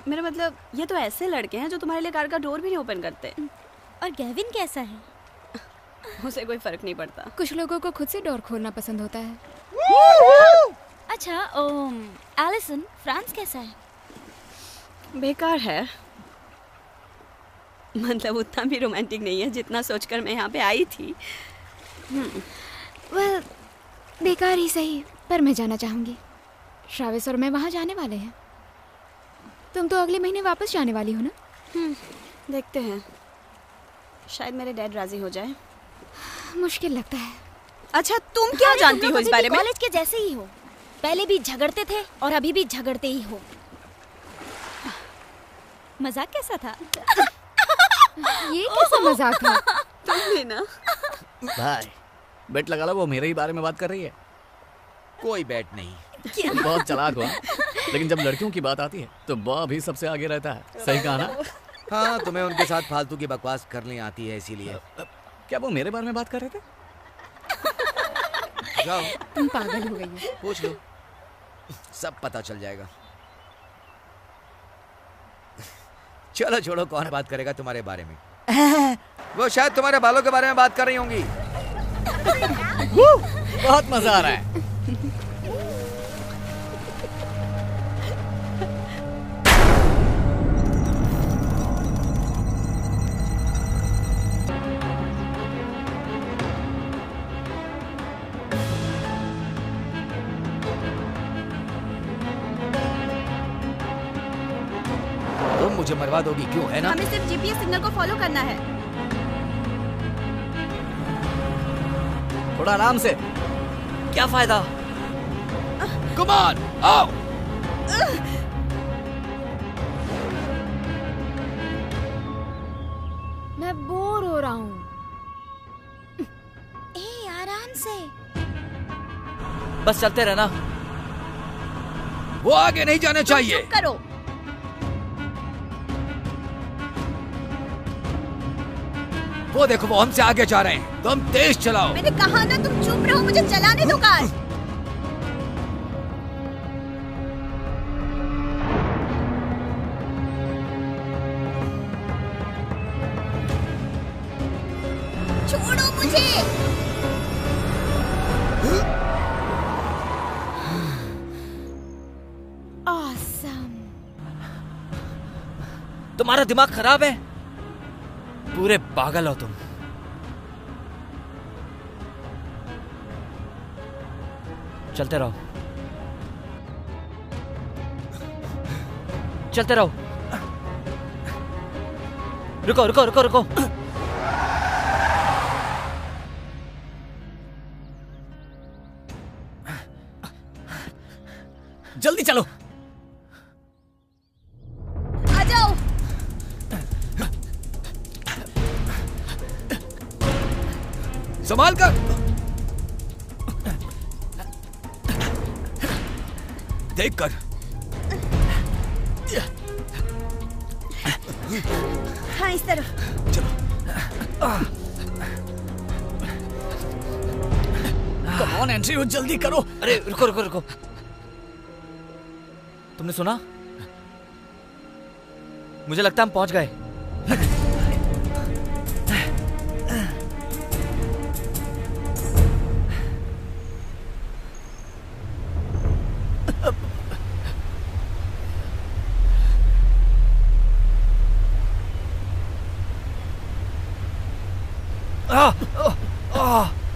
मेरा मतलब ये तो ऐसे लड़के हैं जो तुम्हारे लिए कार का डोर भी नहीं ओपन करते। और गेविन कैसा है? उसे कोई फर्क नहीं पड़ता। कुछ लोगों को खुद से डोर खोलना पसंद होता है। अच्छा एलिसन, फ्रांस कैसा है? बेकार है। मतलब उतना भी रोमांटिक नहीं है जितना सोचकर मैं यहाँ पे आई थी। वेल, बेकार ही सही, पर मैं जाना चाहूंगी। श्राविस और मैं वहाँ जाने वाले हैं। तुम तो अगले महीने वापस जाने वाली हो ना? देखते हैं, शायद मेरे डैड राजी हो जाए। मुश्किल लगता है। अच्छा, तुम क्या जानती हो इस बारे में? कॉलेज के जैसे ही हो, पहले भी झगड़ते थे और अभी भी झगड़ते ही हो। मजाक कैसा था? ये कैसा मजाक था? तुमने ना। भाई बेट लगा लो, वो मेरे ही बारे में बात कर रही है। कोई बैट नहीं। बहुत चालाक हुआ, लेकिन जब लड़कियों की बात आती है तो बॉब भी सबसे आगे रहता है। सही कहा ना? हाँ, तुम्हें उनके साथ फालतू की बकवास करनी आती है, इसीलिए। क्या वो मेरे बारे में बात कर रहे थे? जाओ, तुम पागल हो गई हो। पूछ लो, सब पता चल जाएगा। चलो छोड़ो, कौन बात करेगा तुम्हारे बारे में? वो शायद तुम्हारे बालों के बारे में बात कर रही होंगी। बहुत मजा आ रहा है। तुम मुझे मरवा दोगी क्यों, है ना? हमें सिर्फ जीपीएस सिग्नल को फॉलो करना है। थोड़ा आराम से। क्या फायदा? कम ऑन, आओ। मैं बोर हो रहा हूँ। आराम से। बस चलते रहना। वो आगे नहीं जाने चाहिए। चुप करो। वो देखो, वो हमसे आगे जा रहे हैं। तुम तेज चलाओ। मैंने कहा ना, तुम चुप रहो, मुझे चलाने दो कार। छोड़ो मुझे। Awesome. तुम्हारा दिमाग खराब है? पूरे पागल हो तुम। चलते रहो, चलते रहो। रुको रुको रुको रुको। जल्दी चलो। आ जाओ। संभाल कर। देख कर। हाँ, इस तरफ। कम ऑन एंड्रयू, जल्दी करो। अरे रुको रुको रुको। तुमने सुना? मुझे लगता है हम पहुंच गए।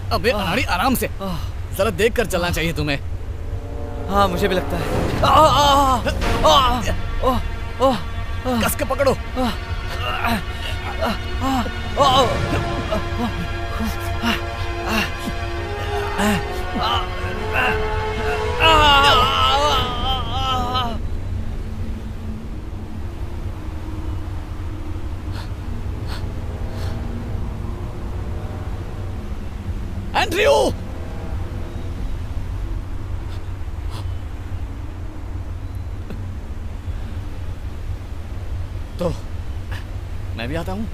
अबे अनाड़ी, आराम से। जरा देख कर चलना चाहिए तुम्हें। हाँ, मुझे भी लगता है। कस के पकड़ो। एंड्रयू, तो मैं भी आता हूँ।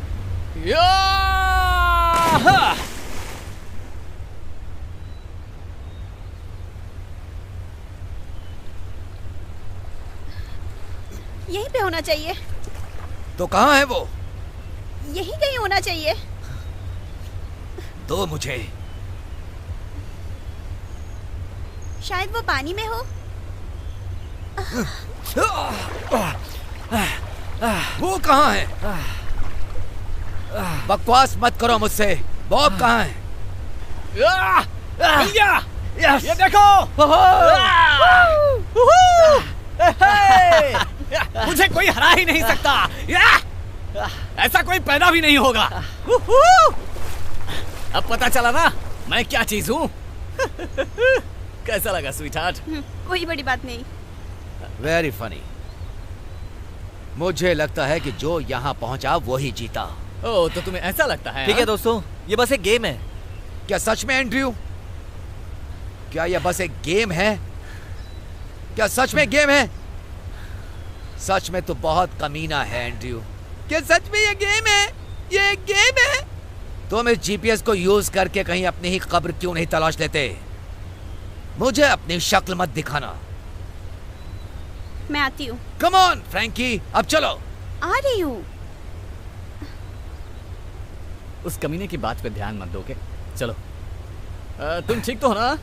यहीं पे होना चाहिए। तो कहाँ है वो? यहीं कहीं होना चाहिए। दो मुझे। शायद वो पानी में हो। वो कहाँ है? बकवास मत करो मुझसे। बॉब कहाँ है? मिल गया। ये देखो। मुझे कोई हरा ही नहीं सकता। ऐसा कोई पैदा भी नहीं होगा। अब पता चला ना मैं क्या चीज हूँ। कैसा लगा स्वीटहार्ट? कोई बड़ी बात नहीं। Very funny. मुझे लगता है कि जो यहाँ पहुंचा वो ही जीता। ओह, तो तुम्हें ऐसा लगता है? ठीक है दोस्तों, ये बस एक गेम है। क्या सच में एंड्रयू? क्या यह बस एक गेम है? क्या सच में गेम है? सच में तो बहुत कमीना है एंड्रयू। क्या सच में ये गेम है? ये एक गेम है? तुम इस जीपीएस को यूज करके कहीं अपनी ही कब्र क्यों नहीं तलाश लेते? मुझे अपनी शक्ल मत दिखाना। मैं आती हूँ। कम ऑन फ्रैंकी, अब चलो। आ रही हूँ। उस कमीने की बात पे ध्यान मत दो, ओके? चलो। तुम ठीक तो हो ना?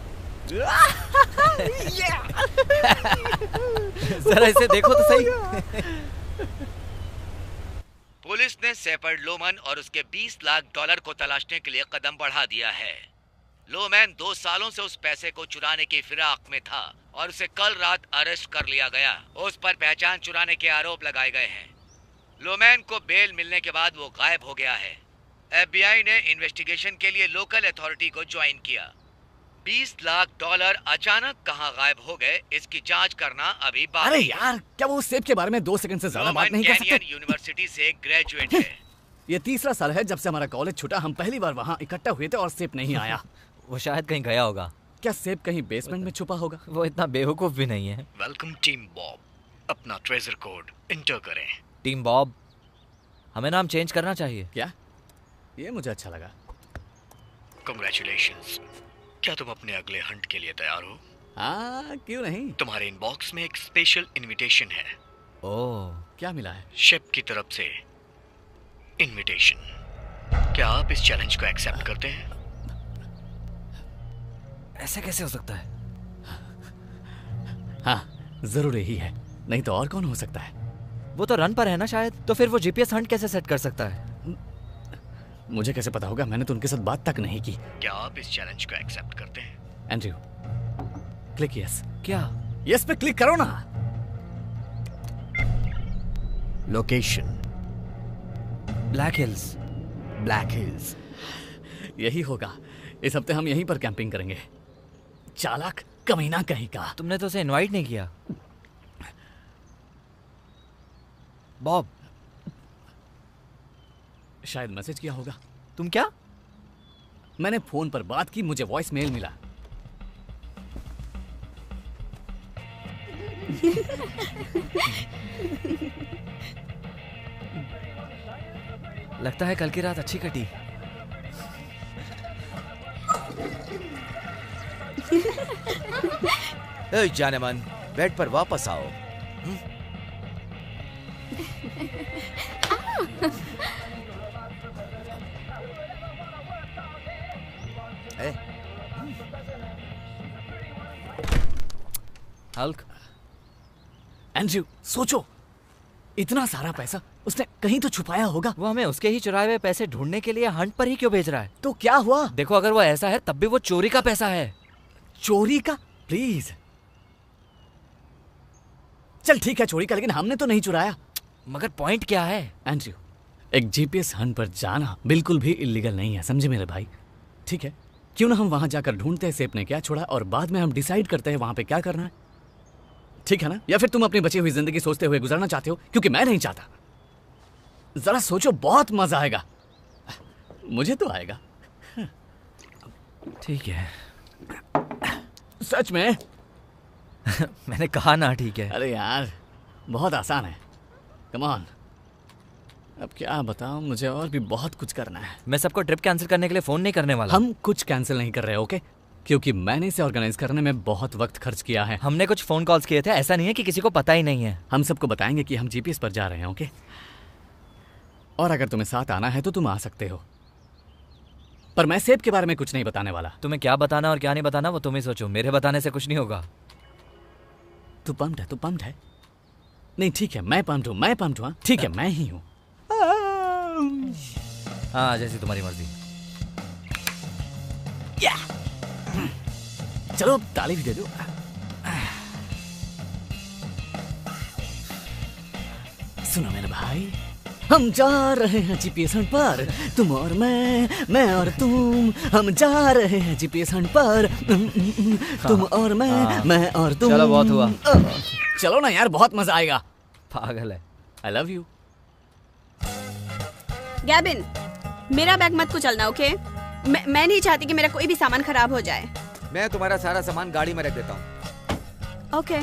जरा इसे देखो तो सही। पुलिस ने शेपर्ड लोमन और उसके 20 लाख डॉलर को तलाशने के लिए कदम बढ़ा दिया है। लोमैन 2 सालों से उस पैसे को चुराने की फिराक में था और उसे कल रात अरेस्ट कर लिया गया। उस पर पहचान चुराने के आरोप लगाए गए हैं। लोमैन को बेल मिलने के बाद वो गायब हो गया है। एफबीआई ने इन्वेस्टिगेशन के लिए लोकल अथॉरिटी को ज्वाइन किया। 20 लाख डॉलर अचानक कहां गायब हो गए, इसकी जांच करना अभी बाकी अरे है। यार, क्या वो सेब के बारे में 2 सेकंड से ज्यादा बात लोमैन नहीं कर कैनियन सकते? यूनिवर्सिटी से ग्रेजुएट है। ये 3रा साल है जब से हमारा कॉलेज छूटा। हम पहली बार वहाँ इकट्ठा हुए थे और सेब नहीं आया। वो शायद कहीं गया होगा। क्या सेब कहीं बेसमेंट में छुपा होगा? वो इतना बेवकूफ भी नहीं है। Welcome team Bob. अपना ट्रेजर कोड इंटर करें। टीम बॉब, हमें नाम चेंज करना चाहिए। क्या? ये मुझे अच्छा लगा। कांग्रेचुलेशंस। क्या तुम अपने अगले हंट के लिए तैयार हो? हाँ, क्यों नहीं? तुम्हारे इनबॉक्स में एक स्पेशल इनविटेशन है। ओह, क्या मिला है? शिप की तरफ से इनविटेशन। क्या आप इस चैलेंज को एक्सेप्ट करते हैं? ऐसा कैसे हो सकता है? हाँ, जरूर यही है। नहीं तो और कौन हो सकता है? वो तो रन पर है ना शायद। तो फिर वो जीपीएस हंट कैसे सेट कर सकता है? मुझे कैसे पता होगा? मैंने तो उनके साथ बात तक नहीं की। क्या आप इस चैलेंज को एक्सेप्ट करते हैं? Andrew, click yes. क्या? यस पे क्लिक करो ना। Location black hills. Black hills. यही होगा। इस हफ्ते हम यहीं पर कैंपिंग करेंगे। चालाक कमीना कहीं का। तुमने तो उसे इनवाइट नहीं किया। बॉब, शायद मैसेज किया होगा। तुम क्या? मैंने फोन पर बात की, मुझे वॉइस मेल मिला। लगता है कल की रात अच्छी कटी। ए जानेमन, बेड पर वापस आओ। ए, हल्क, एंड्रयू, सोचो, इतना सारा पैसा उसने कहीं तो छुपाया होगा। वो हमें उसके ही चुराए हुए पैसे ढूंढने के लिए हंट पर ही क्यों भेज रहा है? तो क्या हुआ? देखो, अगर वो ऐसा है तब भी वो चोरी का पैसा है। चोरी का? प्लीज। चल ठीक है, चोरी का, लेकिन हमने तो नहीं चुराया। मगर पॉइंट क्या है? एंड्रयू, एक जीपीएस हंट पर जाना बिल्कुल भी इलीगल नहीं है, समझे मेरे भाई? ठीक है, क्यों ना हम वहां जाकर ढूंढते हैं सेब ने क्या छोड़ा और बाद में हम डिसाइड करते हैं वहां पे क्या करना है। ठीक है ना? या फिर तुम अपनी बची हुई जिंदगी सोचते हुए गुजारना चाहते हो? क्योंकि मैं नहीं चाहता। जरा सोचो, बहुत मजा आएगा। मुझे तो आएगा। ठीक है। सच में? मैंने कहा ना ठीक है। अरे यार, बहुत आसान है। Come on. अब क्या बताऊं, मुझे और भी बहुत कुछ करना है। मैं सबको ट्रिप कैंसिल करने के लिए फोन नहीं करने वाला। हम कुछ कैंसिल नहीं कर रहे, ओके? क्योंकि मैंने इसे ऑर्गेनाइज करने में बहुत वक्त खर्च किया है। हमने कुछ फोन कॉल्स किए थे, ऐसा नहीं है कि किसी को पता ही नहीं है। हम सबको बताएंगे कि हम जीपीएस पर जा रहे हैं, ओके? और अगर तुम्हें साथ आना है तो तुम आ सकते हो, पर मैं सेब के बारे में कुछ नहीं बताने वाला। तुम्हें क्या बताना और क्या नहीं बताना वो तुम ही सोचो, मेरे बताने से कुछ नहीं होगा। तू पम्प्ड है? नहीं ठीक है, मैं पम्प्ड हूँ, हाँ ठीक है, मैं ही हूँ। हाँ जैसी तुम्हारी मर्जी। चलो अब ताली भी दे दो। सुनो मेरे भाई, हम जा रहे हैं जीपीएस हंट पर, तुम और मैं और तुम, हम जा रहे हैं जीपीएस हंट पर, तुम और मैं और तुम। चलो बहुत हुआ। चलो ना यार, बहुत मजा आएगा। पागल है। आई लव यू। गैबिन, मेरा बैग मत कुचलना, ओके? मैं नहीं चाहती कि मेरा कोई भी सामान खराब हो जाए। मैं तुम्हारा सारा सामान गाड़ी में रख देता हूँ। ओके।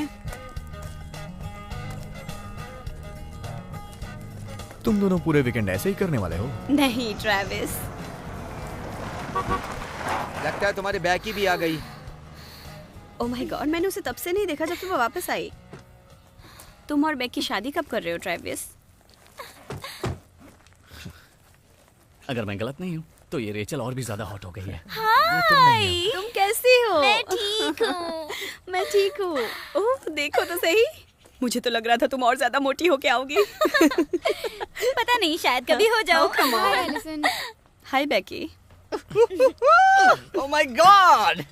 तुम दोनों पूरे वीकेंड ऐसे ही करने वाले हो? नहीं ट्रेविस। लगता है तुम्हारी बैग की भी आ गई। ओह माय गॉड, मैंने उसे तब से नहीं देखा जब से वो वापस आई। तुम और बैग की शादी कब कर रहे हो ट्रेविस? अगर मैं गलत नहीं हूँ तो ये रेचल और भी ज्यादा हॉट हो गई है। हाय, तुम कैसी हो? मैं ठीक हूँ। मैं ठीक हूँ। ओह देखो तो सही, मुझे तो लग रहा था तुम और ज्यादा मोटी होके आओगी। पता नहीं, शायद कभी हो जाओ। Hi Allison. Hi Becky. Oh my god,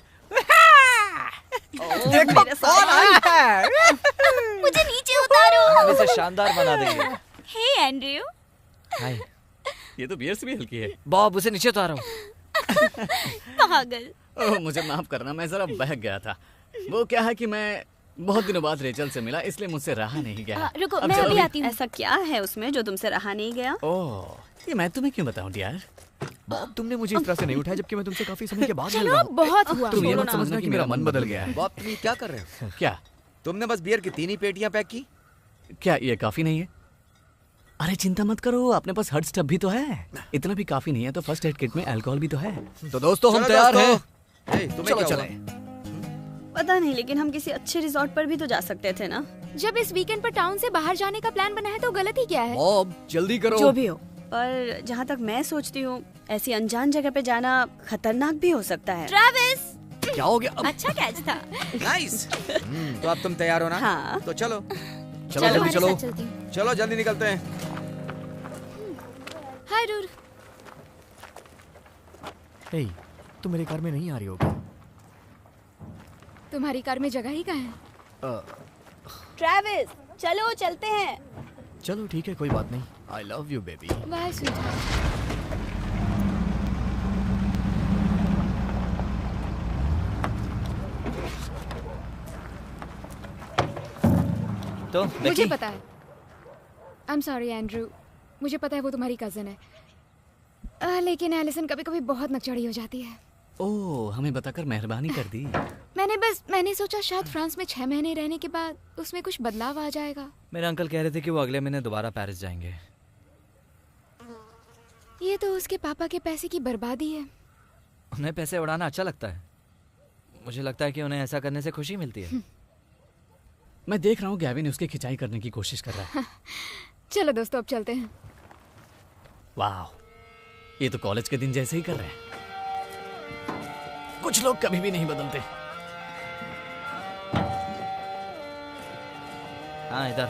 देखो कौन आया। मुझे नीचे उतारो। हम इसे शानदार बना देंगे। हे एंड्रयू। हाय। ये तो बियर से भी हल्की है। बॉब उसे नीचे उतारो। पागल। ओह मुझे माफ करना, मैं जरा बहक गया था। वो क्या है कि मैं बहुत दिनों बाद रेचल से मिला, इसलिए मुझसे रहा नहीं गया। रुको, अब मैं चलो अभी आती हूँ। ऐसा क्या है उसमें जो तुमसे रहा नहीं गया? ओह, ये मैं तुम्हें क्यों बताऊं डियर? बॉब तुमने मुझे इस तरह से नहीं उठाया जबकि मैं तुमसे काफी समय के बाद मिल चलो रहा अब हूँ। बहुत हुआ। तुम ये छोड़ो मत ना। समझना कि मेरा मन बदल गया है। बॉब तुम ये क्या कर रहे हो? क्या? तुमने बस बियर की 3 ही पेटियां पैक की? क्या ये काफी नहीं है? अरे चिंता मत करो, अपने पास हर्ड स्टफ भी तो है। इतना भी काफी नहीं है तो फर्स्ट एड किट में अल्कोहल भी तो है। तो दोस्तों हम चलो तैयार दोस्तों। हैं। ए, तुम्हें चलो क्या चलें। हुआ? पता नहीं, लेकिन हम किसी अच्छे रिजॉर्ट पर भी तो जा सकते थे ना। जब इस वीकेंड पर टाउन से बाहर जाने का प्लान बना है तो गलत ही क्या है? बॉब जल्दी करो। जो भी हो, पर जहाँ तक मैं सोचती हूँ ऐसी अनजान जगह पे जाना खतरनाक भी हो सकता है। ट्रेविस, क्या हो गया? अच्छा कैच था। नाइस। तो अब तुम तैयार हो ना? हाँ। तो चलो चलो जल्दी तुम्हारे चलो। साथ चलती हूँ। चलो जल्दी निकलते हैं। हाय रूर। हे, तुम मेरी कार में नहीं आ रही हो क्या? तुम्हारी कार में जगह ही कहाँ है? ट्रेविस, चलो चलते हैं। चलो ठीक है, कोई बात नहीं। I love you baby. Bye sweet. तो मुझे बेकी, पता है। आई एम सॉरी एंड्रू, मुझे पता है वो तुम्हारी कजन है। लेकिन एलिसन कभी कभी बहुत नकचड़ी हो जाती है। ओह, हमें बताकर मेहरबानी कर दी। मैंने सोचा शायद फ्रांस में 6 महीने रहने के बाद उसमें कुछ बदलाव आ जाएगा। मेरे अंकल कह रहे थे कि वो अगले महीने दोबारा पेरिस जाएंगे। ये तो उसके पापा के पैसे की बर्बादी है। उन्हें पैसे उड़ाना अच्छा लगता है। मुझे लगता है कि उन्हें ऐसा करने से खुशी मिलती है। मैं देख रहा हूँ गैविन उसकी खिंचाई करने की कोशिश कर रहा है। चलो दोस्तों अब चलते हैं। वाह, ये तो कॉलेज के दिन जैसे ही कर रहे हैं। कुछ लोग कभी भी नहीं बदलते। हाँ इधर।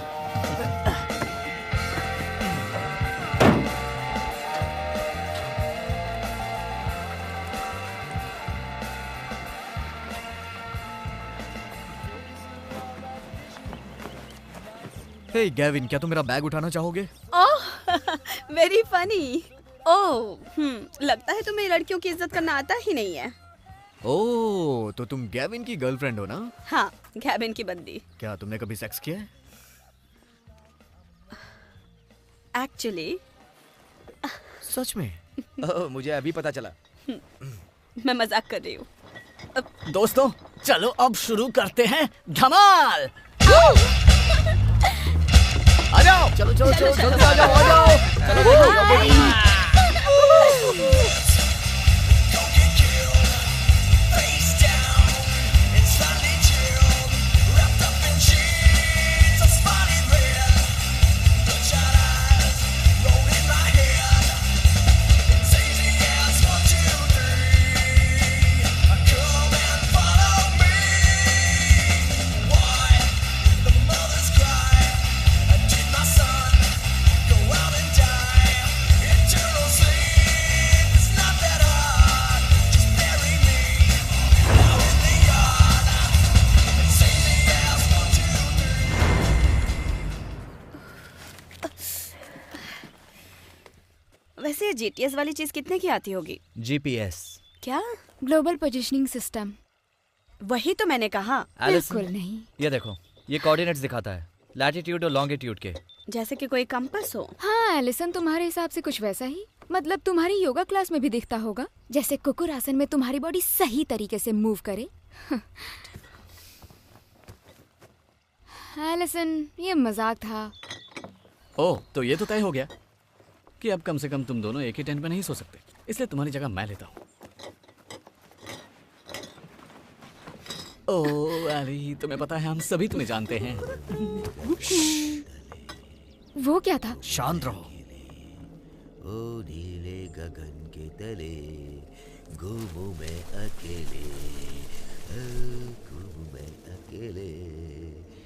हे गैविन, क्या तुम मेरा बैग उठाना चाहोगे? Oh very funny. ओह लगता है तुम्हें लड़कियों की इज्जत करना आता ही नहीं है। ओह, तो तुम गैविन की गर्लफ्रेंड हो ना? हाँ, गैबिन की बंदी। क्या तुमने कभी सेक्स किया है? एक्चुअली सच में? ओह, मुझे अभी पता चला। मैं मजाक कर रही हूँ। दोस्तों चलो अब शुरू करते हैं धमाल। आ जाओ, चलो चलो चलो चलो आ जाओ, आ जाओ। वैसे ये जीटीएस वाली चीज कितने की आती होगी? GPS। क्या? Global positioning system. वही तो मैंने कहा। बिल्कुल नहीं। ये देखो, ये कोऑर्डिनेट्स दिखाता है, लैटिट्यूड और लॉन्गिट्यूड के। जैसे कि कोई कंपास हो। हाँ एलिसन, तुम्हारे हिसाब से कुछ वैसा ही। मतलब तुम्हारी योगा क्लास में भी दिखता होगा, जैसे कुकुर आसन में तुम्हारी बॉडी सही तरीके से मूव करे। एलिसन, ये मजाक था। ओह, तो ये तो तय हो गया कि अब कम से कम तुम दोनों एक ही टेंट में नहीं सो सकते, इसलिए तुम्हारी जगह मैं लेता हूँ। ओह अली, तुम्हें पता है हम सभी तुम्हें जानते हैं। वो क्या था? शांत रहो। ओ नीले गगन के तले घूमूं मैं अकेले, घूमूं मैं अकेले।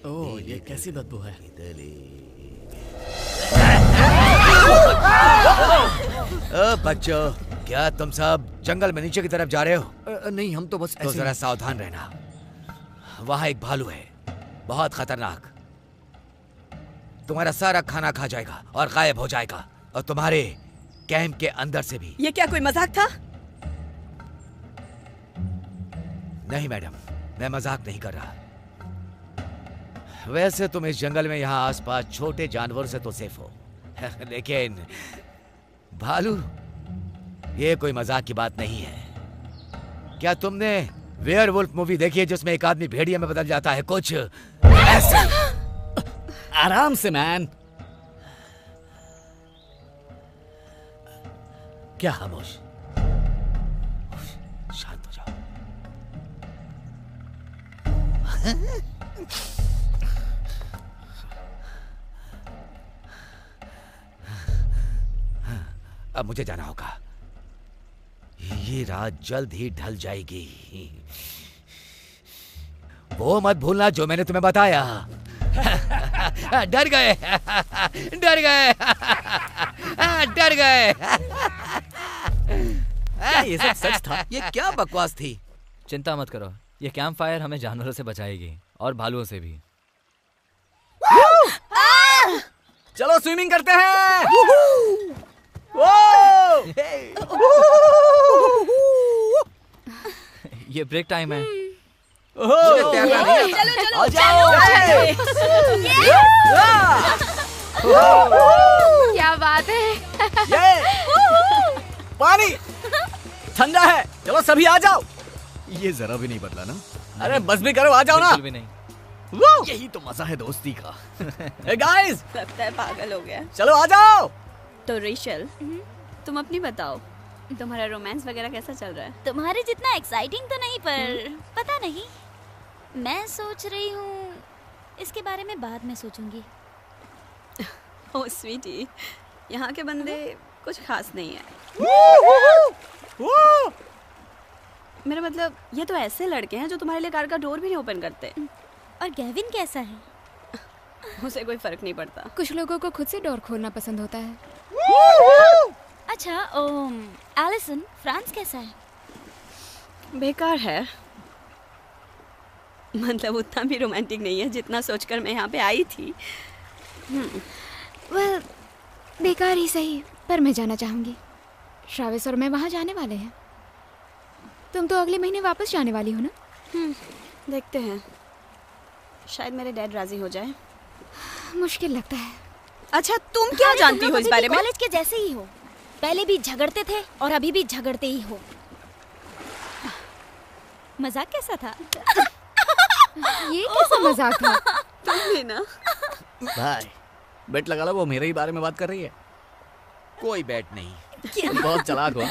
ओह, ये कैसी बदबू है? बच्चों, क्या तुम सब जंगल में नीचे की तरफ जा रहे हो? नहीं, हम तो बस तो जरा सावधान रहना, वहां एक भालू है, बहुत खतरनाक। तुम्हारा सारा खाना खा जाएगा और गायब हो जाएगा, और तुम्हारे कैंप के अंदर से भी। ये क्या कोई मजाक था? नहीं मैडम, मैं मजाक नहीं कर रहा। वैसे तुम इस जंगल में यहाँ आसपास छोटे जानवरों से तो सेफ हो, लेकिन भालू, ये कोई मजाक की बात नहीं है। क्या तुमने वेयरवुल्फ मूवी देखी है जिसमें एक आदमी भेड़िया में बदल जाता है? कुछ ऐसे। आराम से मैन। क्या? खामोश, शांत हो जाओ। अब मुझे जाना होगा, ये रात जल्द ही ढल जाएगी। वो मत भूलना जो मैंने तुम्हें बताया। डर गए, डर गए, डर गए। क्या ये सब सच था? ये क्या बकवास थी? चिंता मत करो, ये कैंप फायर हमें जानवरों से बचाएगी और भालुओं से भी। चलो स्विमिंग करते हैं। ये ब्रेक टाइम है। मुझे तैरना नहीं आता। चलो चलो क्या बात है। पानी ठंडा है, चलो सभी आ जाओ। ये जरा भी नहीं बदला ना। अरे बस भी करो, आ जाओ ना। बिल्कुल भी नहीं। यही तो मजा है दोस्ती का। Hey guys, लगता है पागल हो गया। चलो आ जाओ। तो रेचल, तुम अपनी बताओ, तुम्हारा रोमांस वगैरह कैसा चल रहा है? तुम्हारे जितना एक्साइटिंग तो नहीं, पर पता नहीं, मैं सोच रही हूँ इसके बारे में बाद में सोचूंगी। ओह स्वीटी, यहाँ के बंदे कुछ खास नहीं है। मेरा मतलब, ये तो ऐसे लड़के हैं जो तुम्हारे लिए कार का डोर भी नहीं ओपन करते। और गेविन कैसा है? उसे कोई फर्क नहीं पड़ता। कुछ लोगों को खुद से डोर खोलना पसंद होता है। अच्छा, एलिसन, फ्रांस कैसा है? बेकार है। मतलब उतना भी रोमांटिक नहीं है जितना सोचकर मैं यहाँ पे आई थी। वेल, बेकार ही सही, पर मैं जाना चाहूंगी। श्राविस और मैं वहाँ जाने वाले हैं। तुम तो अगले महीने वापस जाने वाली हो ना? देखते हैं, शायद मेरे डैड राजी हो जाए। मुश्किल लगता है। अच्छा, तुम क्या जानती हो इस बारे में? कॉलेज के जैसे ही हो, पहले भी झगड़ते थे और अभी भी झगड़ते ही हो। मजाक कैसा था? ये कैसा मजाक था? तुम भी ना। भाई बेट लगा लो, वो मेरे ही बारे में बात कर रही है। कोई बैट नहीं। बहुत चालाक हुआ,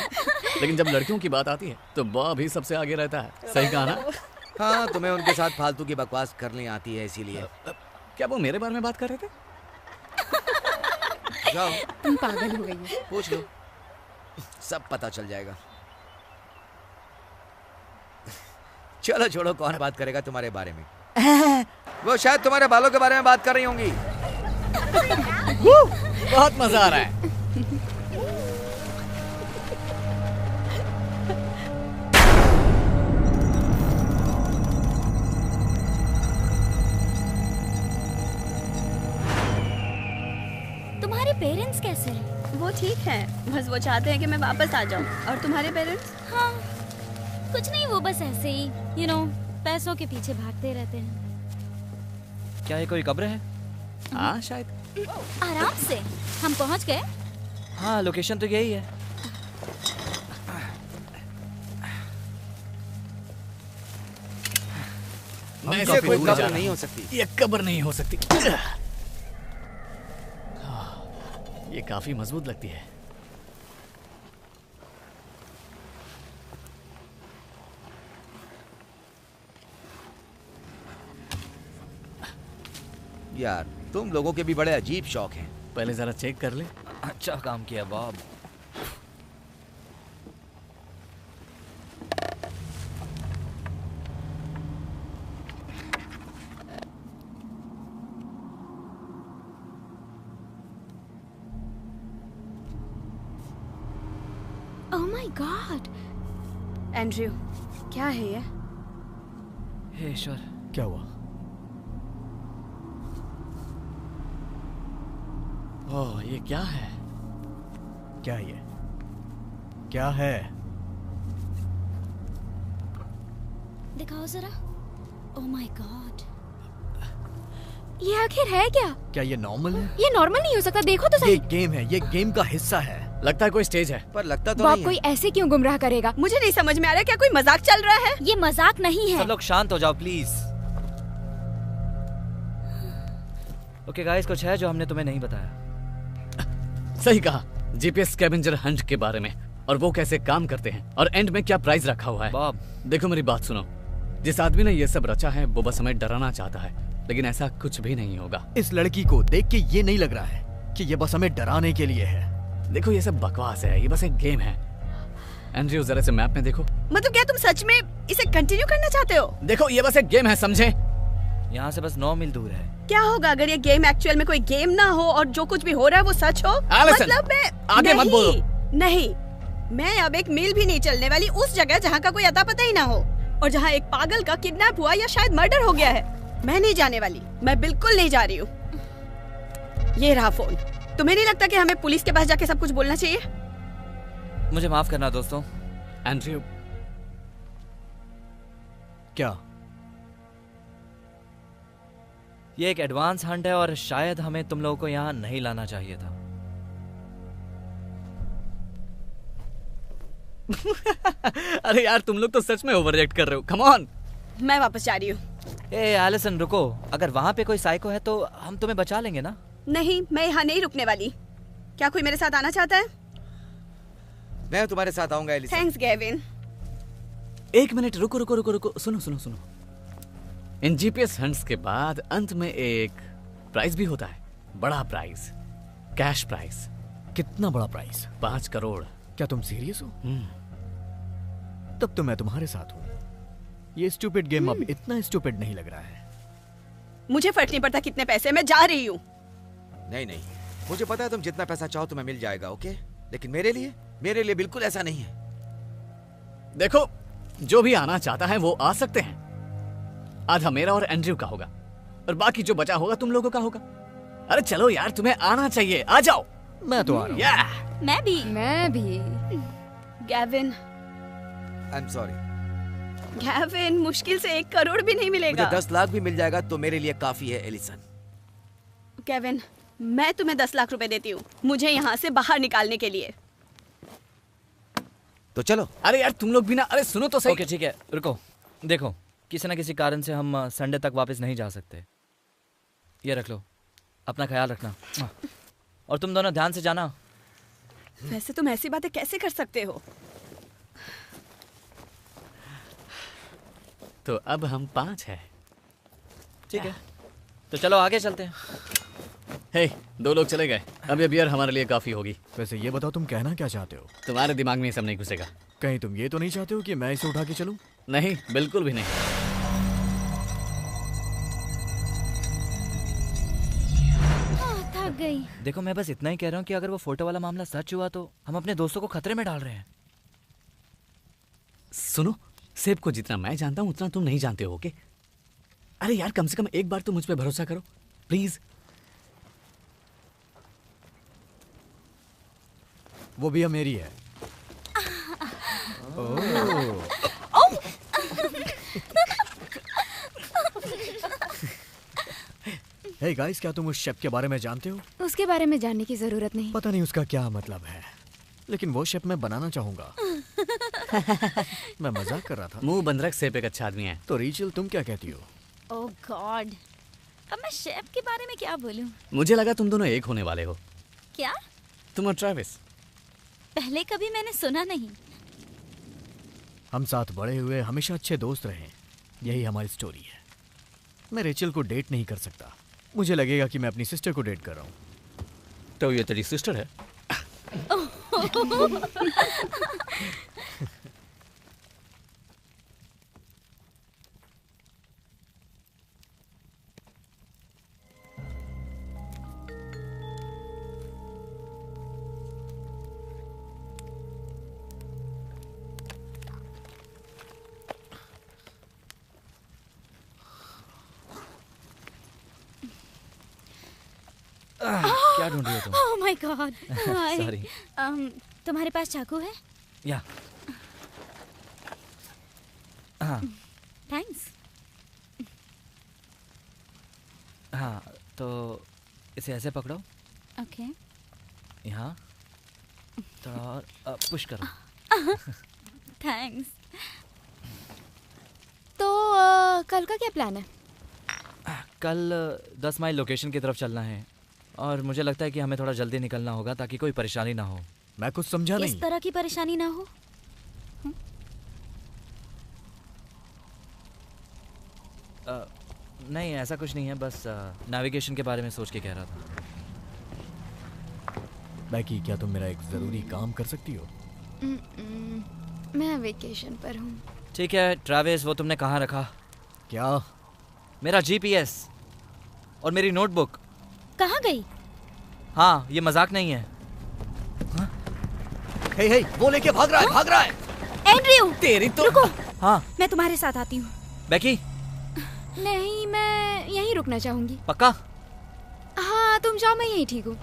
लेकिन जब लड़कियों की बात आती है तो बॉब भी सबसे आगे रहता है। सही कहा ना? हाँ, तुम्हें उनके साथ फालतू की बकवास करनी आती है, इसीलिए। क्या वो मेरे बारे में बात कर रहे थे? जाओ, तुम पागल हो गई हो। पूछ लो, सब पता चल जाएगा। चलो छोड़ो, कौन बात करेगा तुम्हारे बारे में? वो शायद तुम्हारे बालों के बारे में बात कर रही होंगी। बहुत मजा आ रहा है। तुम्हारे पेरेंट्स कैसे हैं? वो ठीक है, बस वो चाहते हैं कि मैं वापस आ जाऊं। और तुम्हारे पेरेंट्स? हाँ, कुछ नहीं, वो बस ऐसे ही पैसों के पीछे भागते रहते हैं। क्या ये कोई कब्र है? हाँ शायद। आराम से हम पहुंच गए। हाँ, लोकेशन तो यही है। मैं ये कोई दूर कब्र जा रहा नहीं हूं। हो सकती। ये कब्र नहीं हो सकती। ये काफी मजबूत लगती है। यार तुम लोगों के भी बड़े अजीब शौक हैं। पहले जरा चेक कर ले। अच्छा काम किया Bob. Oh my God. Andrew, क्या है ये? हे ईश्वर, क्या हुआ? ओह, ये क्या है? क्या है ये? क्या है? दिखाओ जरा। ओह माय गॉड, ये आखिर है क्या? क्या ये नॉर्मल है? ये नॉर्मल नहीं हो सकता, देखो तो ये सही। गेम है, ये गेम का हिस्सा है। लगता है कोई स्टेज है। पर लगता तो बॉब नहीं कोई है। ऐसे क्यों गुमराह करेगा? मुझे नहीं समझ में आ रहा, क्या कोई मजाक चल रहा है? ये मजाक नहीं है। सब लोग शांत हो जाओ प्लीज। ओके गाइस, कुछ है जो हमने तुम्हें नहीं बताया। सही कहा। जीपीएस स्कैवेंजर हंट के बारे में, और वो कैसे काम करते हैं, और एंड में क्या प्राइस रखा हुआ है। बॉब, देखो मेरी बात सुनो। जिस आदमी ने ये सब रचा है वो बस हमें डराना चाहता है, लेकिन ऐसा कुछ भी नहीं होगा। इस लड़की को देख के ये नहीं लग रहा है कि ये बस हमें डराने के लिए है। देखो ये सब बकवास है, ये बस एक गेम है। एंड्रयू जरा से मैप में देखो। मतलब क्या तुम सच में इसे कंटिन्यू करना चाहते हो? देखो ये बस एक गेम है, समझे? यहाँ से बस 9 मील दूर है। क्या होगा अगर ये गेम एक्चुअल में कोई गेम ना हो और जो कुछ भी हो रहा है वो सच हो? Alison, मतलब मैं आगे मत बोलो। नहीं, मैं अब एक मील भी नहीं चलने वाली उस जगह जहाँ का कोई अता पता ही ना हो, और जहाँ एक पागल का किडनैप हुआ या शायद मर्डर हो गया है। मैं नहीं जाने वाली, मैं बिल्कुल नहीं जा रही हूँ। ये रहा फोन। तुम्हें नहीं लगता कि हमें पुलिस के पास जाके सब कुछ बोलना चाहिए? मुझे माफ करना दोस्तों। एंड्रयू, क्या? ये एक एडवांस हंट है और शायद हमें तुम लोगों को यहाँ नहीं लाना चाहिए था। अरे यार तुम लोग तो सच में ओवर रिएक्ट कर रहे हो। Come on. मैं वापस जा रही हूँ। ए एलिसन रुको, अगर वहाँ पे कोई साइको है तो हम तुम्हें बचा लेंगे ना। नहीं, मैं यहाँ नहीं रुकने वाली। क्या कोई मेरे साथ आना चाहता है? मैं तुम्हारे साथ आऊंगा एलिसन। Thanks Gavin. एक मिनट, रुको रुको रुको रुको, सुनो सुनो सुनो। इन जीपीएस हंट्स के बाद अंत में एक प्राइस भी होता है, बड़ा प्राइस, कैश प्राइस। कितना बड़ा प्राइस? 5 करोड़। क्या तुम सीरियस हो? तब तो मैं तुम्हारे साथ हूँ। ये स्टूपिड गेम अब इतना स्टूपिड नहीं लग रहा है। मुझे फर्क नहीं पड़ता कितने पैसे, मैं जा रही हूँ। नहीं नहीं, मुझे पता है तुम जितना पैसा चाहो तुम्हें मिल जाएगा, ओके? लेकिन मेरे लिए बिल्कुल ऐसा नहीं है। देखो, जो भी आना चाहता है वो आ सकते हैं। आधा मेरा और एंड्रयू का होगा, और बाकी जो बचा होगा तुम लोगों का होगा। अरे चलो यार, तुम्हें आना चाहिए, आ जाओ। मैं तो आ रहा हूँ। मैं भी। Gavin, I am sorry. Gavin, मुश्किल से 1 करोड़ भी नहीं मिलेगा। मुझे 10 लाख भी मिल जाएगा तो मेरे लिए काफी है एलिसन। गेविन, मैं तुम्हें 10 लाख रुपए देती हूँ मुझे यहाँ से बाहर निकालने के लिए। तो चलो। अरे यार तुम लोग भी ना, अरे सुनो तो सही। ओके ठीक है, रुको। देखो, किसी ना किसी कारण से हम संडे तक वापस नहीं जा सकते। ये रख लो, अपना ख्याल रखना, और तुम दोनों ध्यान से जाना। वैसे तुम ऐसी बातें कैसे कर सकते हो? तो अब हम 5 हैं। ठीक है, तो चलो आगे चलते हैं। हे, 2 लोग चले गए, अब ये बियर हमारे लिए काफी होगी। वैसे ये बताओ, तुम कहना क्या चाहते हो? तुम्हारे दिमाग में ये सब नहीं घुसेगा। कहीं तुम ये तो नहीं चाहते हो कि मैं इसे उठा के चलूं? नहीं, बिल्कुल भी नहीं। थक गई। देखो, मैं बस इतना ही कह रहा हूँ कि अगर वो फोटो वाला मामला सच हुआ तो हम अपने दोस्तों को खतरे में डाल रहे हैं। सुनो, सेब को जितना मैं जानता हूँ उतना तुम नहीं जानते हो, ओके? अरे यार कम से कम एक बार तो मुझ पे भरोसा करो, प्लीज। वो भी मेरी है। हे गाइस, क्या तुम उस शेफ के बारे में जानते हो? उसके बारे में जानने की जरूरत नहीं। पता नहीं उसका क्या मतलब है, लेकिन वो शेफ मैं बनाना चाहूंगा। मैं मजाक कर रहा था। मुंह बंद रख, सेफ एक अच्छा आदमी है। तो रीचल, तुम क्या कहती हो? ओह गॉड, अब मैं शेफ के बारे में क्या बोलूं? मुझे लगा तुम दोनों एक होने वाले हो। क्या? तुम और ट्रेविस। पहले कभी मैंने सुना नहीं। हम साथ बड़े हुए, हमेशा अच्छे दोस्त रहे, यही हमारी स्टोरी है। मैं रेचल को डेट नहीं कर सकता। मुझे लगेगा कि मैं अपनी सिस्टर को डेट कर रहा हूँ। तो ये तेरी सिस्टर है? क्या ढूंढ रही हो तुम? ओह माय गॉड, सॉरी। तुम्हारे पास चाकू है? या हाँ थैंक्स। हाँ, तो इसे ऐसे पकड़ो, ओके। यहाँ थोड़ा और पुश करो। थैंक्स। तो कल का क्या प्लान है? कल 10 माइल लोकेशन की तरफ चलना है और मुझे लगता है कि हमें थोड़ा जल्दी निकलना होगा ताकि कोई परेशानी ना हो। मैं कुछ समझा नहीं। इस तरह की परेशानी ना हो। नहीं, ऐसा कुछ नहीं है, बस नेविगेशन के बारे में सोच के कह रहा था। बैकी, क्या तुम मेरा एक जरूरी काम कर सकती हो? मैं वेकेशन पर हूँ। ठीक है ट्रैविस, वो तुमने कहाँ रखा? क्या? मेरा जीपीएस और मेरी नोटबुक। कहाँ गई? हाँ, ये मजाक नहीं है। हे हे, वो लेके भाग रहा है, भाग रहा है। एंड्रयू, तेरी तो। रुको। हाँ, मैं तुम्हारे साथ आती हूँ। बैकी। नहीं, मैं यहीं रुकना चाहूंगी। पक्का? हाँ, तुम जाओ, मैं यहीं ठीक हूँ।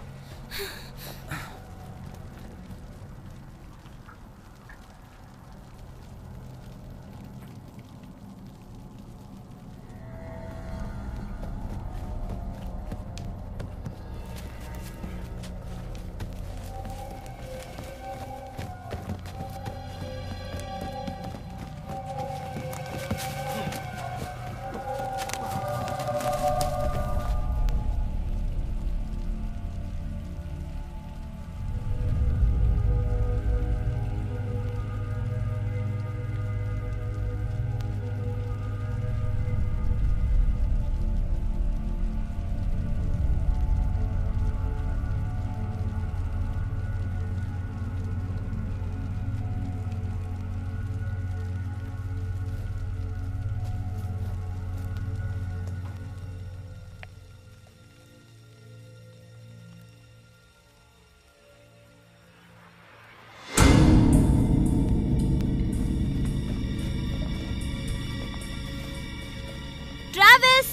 Travis,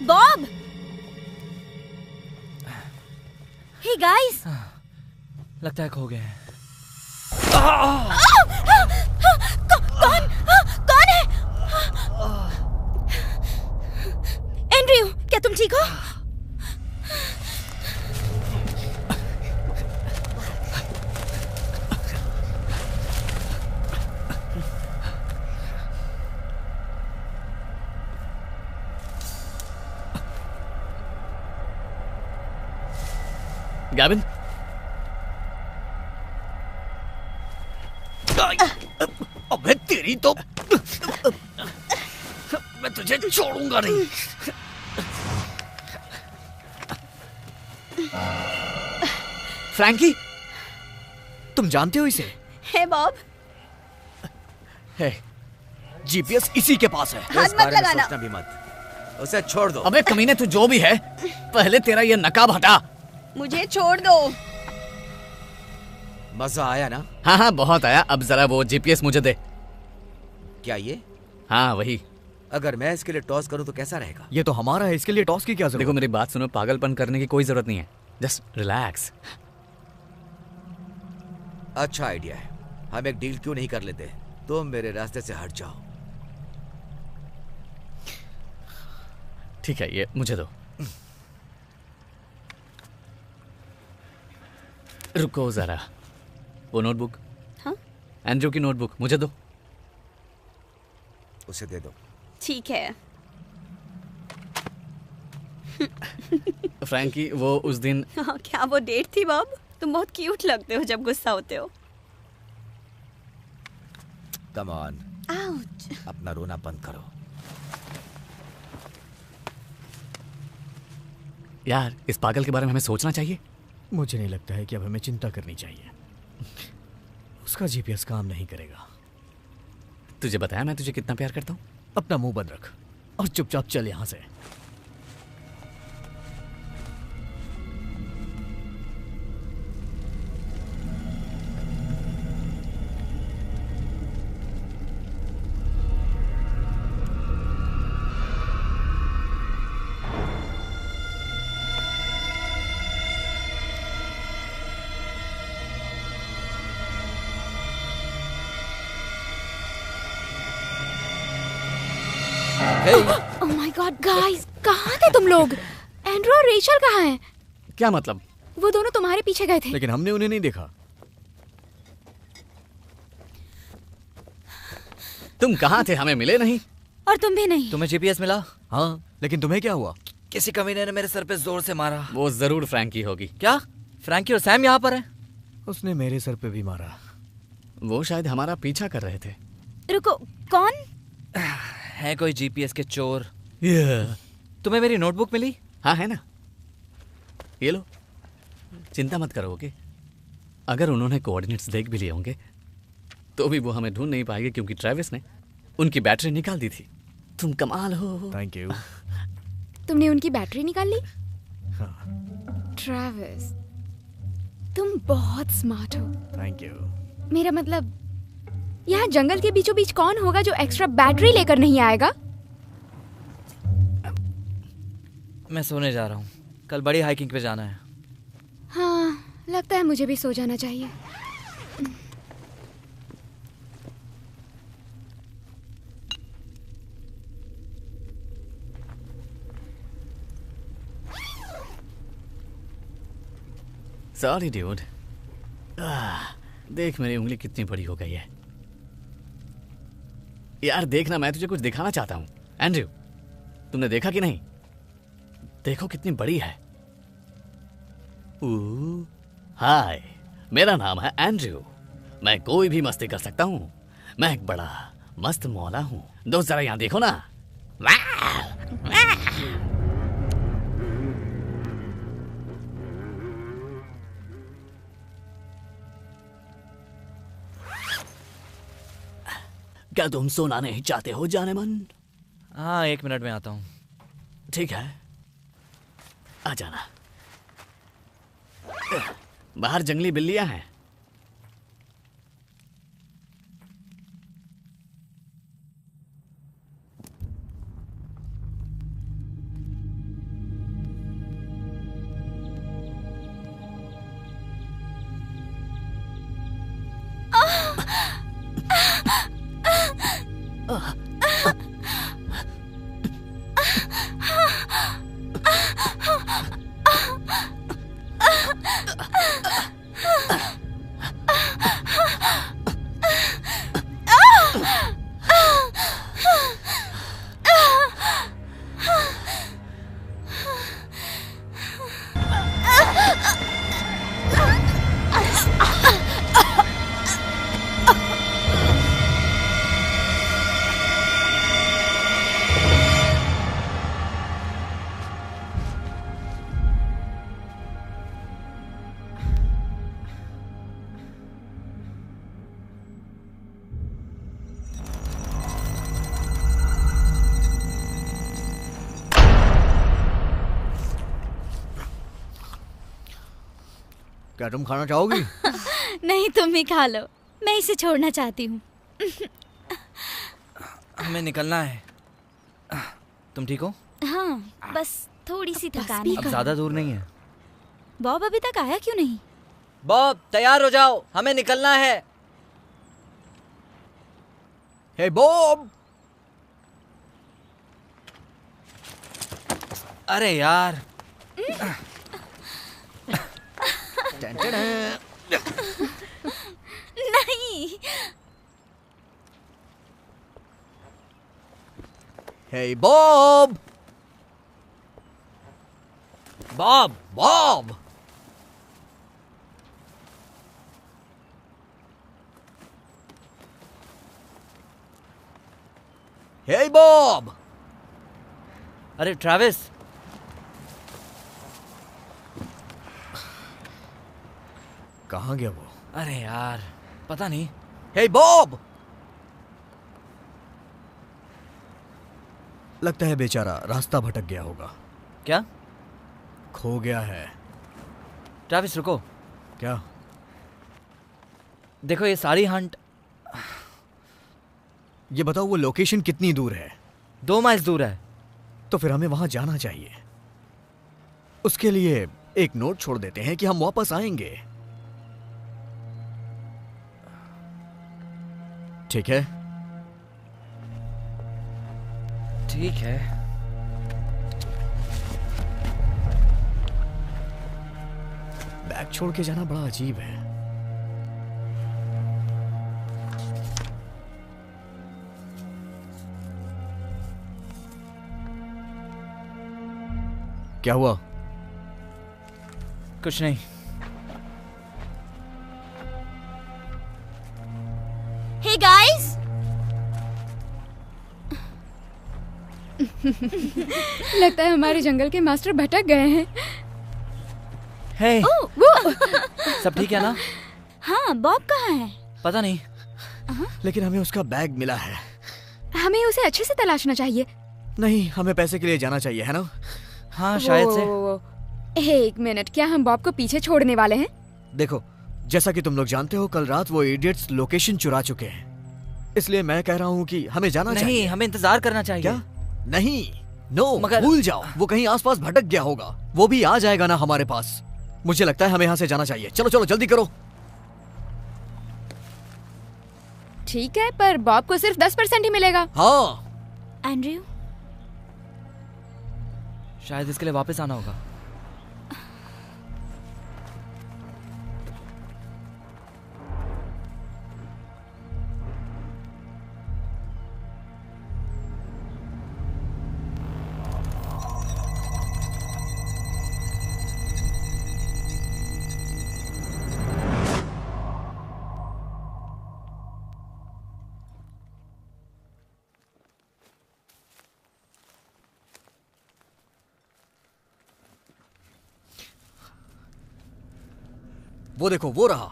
Bob, hey guys. लगता है खो गए हैं। कौन है? एंड्रयू, क्या तुम ठीक हो? गैविन, अबे तेरी तो, मैं तुझे छोड़ूंगा नहीं। फ्रैंकी, तुम जानते हो इसे? हे बॉब, है, जीपीएस इसी के पास है। हाथ मत लगाना। सोचना भी मत, उसे छोड़ दो। अबे कमीने, तू जो भी है, पहले तेरा ये नकाब हटा। मुझे छोड़ दो। मजा आया ना? हाँ हाँ, बहुत आया। अब जरा वो जीपीएस मुझे दे। क्या ये? हाँ वही। अगर मैं इसके लिए टॉस करूं तो कैसा रहेगा? ये तो हमारा है, इसके लिए टॉस की क्या जरूरत? देखो मेरी बात सुनो, पागलपन करने की कोई जरूरत नहीं है। Just relax. अच्छा आइडिया है। हम एक डील क्यों नहीं कर लेते? तुम मेरे रास्ते से हट जाओ। ठीक है, ये मुझे दो। रुको जरा, वो नोटबुक। हाँ? एंड्रू की नोटबुक मुझे दो। उसे दे दो। ठीक है। फ्रैंकी, वो उस दिन हाँ, क्या वो डेट थी बॉब? तुम बहुत क्यूट लगते हो जब गुस्सा होते हो। Come on, ouch. अपना रोना बंद करो। यार, इस पागल के बारे में हमें सोचना चाहिए। मुझे नहीं लगता है कि अब हमें चिंता करनी चाहिए। उसका जीपीएस काम नहीं करेगा। तुझे बताया मैं तुझे कितना प्यार करता हूँ। अपना मुंह बंद रख और चुपचाप चल यहाँ से। ओह माय गॉड गाइस, कहाँ थे तुम लोग? एंड्रू और रेचल कहाँ हैं? क्या मतलब? वो दोनों तुम्हारे पीछे गए थे। लेकिन हमने उन्हें नहीं देखा। तुम कहाँ थे? हमें मिले नहीं। और तुम भी नहीं। तुम्हें जीपीएस मिला? हाँ, लेकिन तुम्हें क्या हुआ? किसी कमीने ने मेरे सर पे जोर से मारा। वो जरूर फ्रैंकी होगी। क्या? फ्रैंकी और सैम यहाँ पर है? उसने मेरे सर पे भी मारा। वो शायद हमारा पीछा कर रहे थे। रुको, कौन? है कोई जीपीएस के चोर। yeah. तुम्हें मेरी नोटबुक मिली? हाँ, है ना, ये लो। चिंता मत करो, ओके? अगर उन्होंने कोऑर्डिनेट्स देख भी लिए होंगे तो भी वो हमें ढूंढ नहीं पाएंगे, क्योंकि ट्रेविस ने उनकी बैटरी निकाल दी थी। तुम कमाल हो। Thank you. तुमने उनकी बैटरी निकाल ली? हाँ। ट्रेविस, तुम बहुत स्मार्ट हो। Thank you. मेरा मतलब, यहाँ जंगल के बीचों बीच कौन होगा जो एक्स्ट्रा बैटरी लेकर नहीं आएगा? मैं सोने जा रहा हूँ, कल बड़ी हाइकिंग पे जाना है। हाँ, लगता है मुझे भी सो जाना चाहिए। Sorry dude. देख मेरी उंगली कितनी बड़ी हो गई है। यार देखना, मैं तुझे कुछ दिखाना चाहता हूँ। एंड्रयू, तुमने देखा कि नहीं? देखो कितनी बड़ी है। हाय, मेरा नाम है एंड्रयू। मैं कोई भी मस्ती कर सकता हूँ। मैं एक बड़ा मस्त मौला हूँ। दोस्त जरा यहाँ देखो ना। क्या तुम सोना नहीं चाहते हो जाने मन? हाँ, 1 मिनट में आता हूँ। ठीक है, आ जाना। बाहर जंगली बिल्लियां हैं। क्या तुम खाना चाहोगी? नहीं, तुम ही खा लो। मैं इसे छोड़ना चाहती हूँ। हमें निकलना है। तुम ठीक हो? हाँ, बस थोड़ी सी थकान है। अब ज्यादा दूर नहीं है। बॉब अभी तक आया क्यों नहीं? बॉब तैयार हो जाओ, हमें निकलना है। Hey Bob! अरे यार। नहीं। Hey Bob! Bob Bob! Hey Bob! अरे ट्रैविस, कहाँ गया वो? अरे यार पता नहीं। Hey Bob! लगता है बेचारा रास्ता भटक गया होगा। क्या? खो गया है। ट्रैविस रुको। क्या? देखो ये सारी हंट। ये बताओ वो लोकेशन कितनी दूर है? 2 माइल दूर है। तो फिर हमें वहां जाना चाहिए। उसके लिए एक नोट छोड़ देते हैं कि हम वापस आएंगे। ठीक है? ठीक है। बैग छोड़ के जाना बड़ा अजीब है। क्या हुआ? कुछ नहीं। हे गाइस, लगता है हमारे जंगल के मास्टर भटक गए हैं। हे, वो सब ठीक है ना? हाँ बॉब कहाँ है? पता नहीं। लेकिन हमें उसका बैग मिला है। हमें उसे अच्छे से तलाशना चाहिए। नहीं, हमें पैसे के लिए जाना चाहिए, है ना? हाँ शायद से। एक मिनट, क्या हम बॉब को पीछे छोड़ने वाले हैं? देखो, जैसा कि तुम लोग जानते हो, कल रात वो इडियट्स लोकेशन चुरा चुके हैं। इसलिए मैं कह रहा हूँ कि हमें जाना चाहिए। नहीं, हमें इंतजार करना चाहिए। क्या? नहीं, नो, मगर भूल जाओ। वो कहीं आसपास भटक गया होगा। वो भी आ जाएगा ना हमारे पास। मुझे लगता है हमें यहाँ से जाना चाहिए। चलो चलो जल्दी करो। ठीक है, पर बॉब को सिर्फ 10% ही मिलेगा। हाँ। एंड्रयू, शायद इसके लिए वापस आना होगा। वो देखो, वो रहा।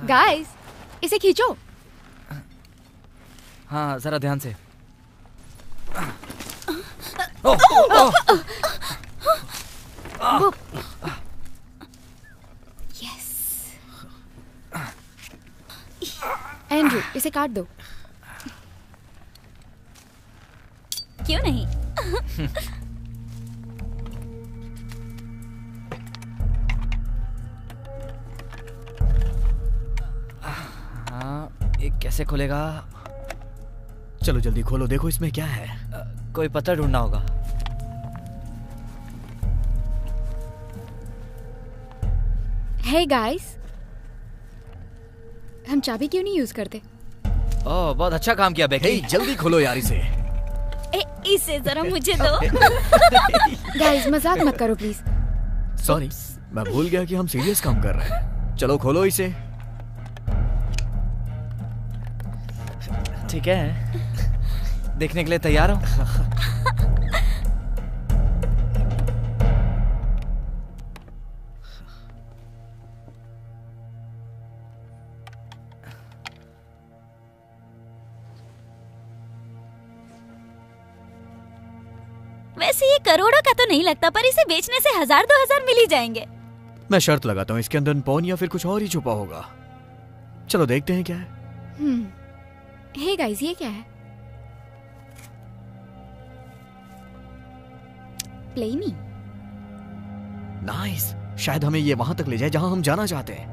गाइस, इसे खींचो। हाँ जरा ध्यान से। एंड्रू, इसे काट दो। क्यों नहीं? हाँ, ये कैसे खुलेगा? चलो जल्दी खोलो, देखो इसमें क्या है। कोई पत्थर ढूंढना होगा। हे गाइस, हम चाबी क्यों नहीं यूज करते? ओह, बहुत अच्छा काम किया बेकी। हे, जल्दी खोलो यार इसे। इसे जरा मुझे दो। गाइस, मजाक मत करो प्लीज। सॉरी, मैं भूल गया कि हम सीरियस काम कर रहे हैं। चलो खोलो इसे। ठीक है, देखने के लिए तैयार हो? वैसे ये करोड़ों का तो नहीं लगता, पर इसे बेचने से 1000-2000 मिल ही जाएंगे। मैं शर्त लगाता हूँ इसके अंदर पौन या फिर कुछ और ही छुपा होगा। चलो देखते हैं क्या है। हे गाइस, ये क्या है? प्ले मी। नाइस, शायद हमें ये वहां तक ले जाए जहां हम जाना चाहते हैं।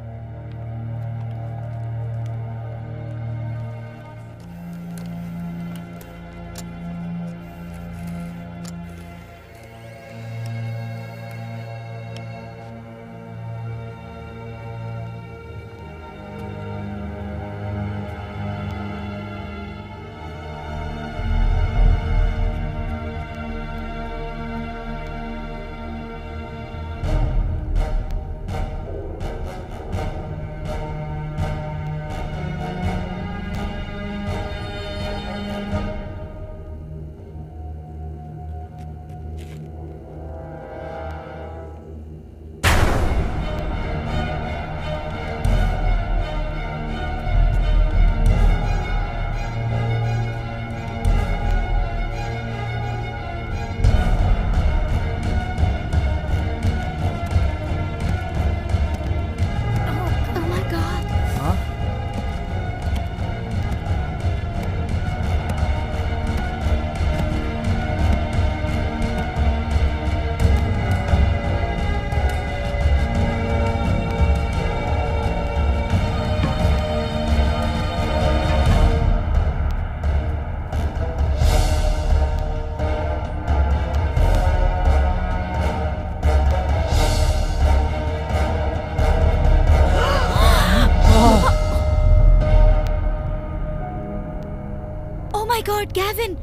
Gavin!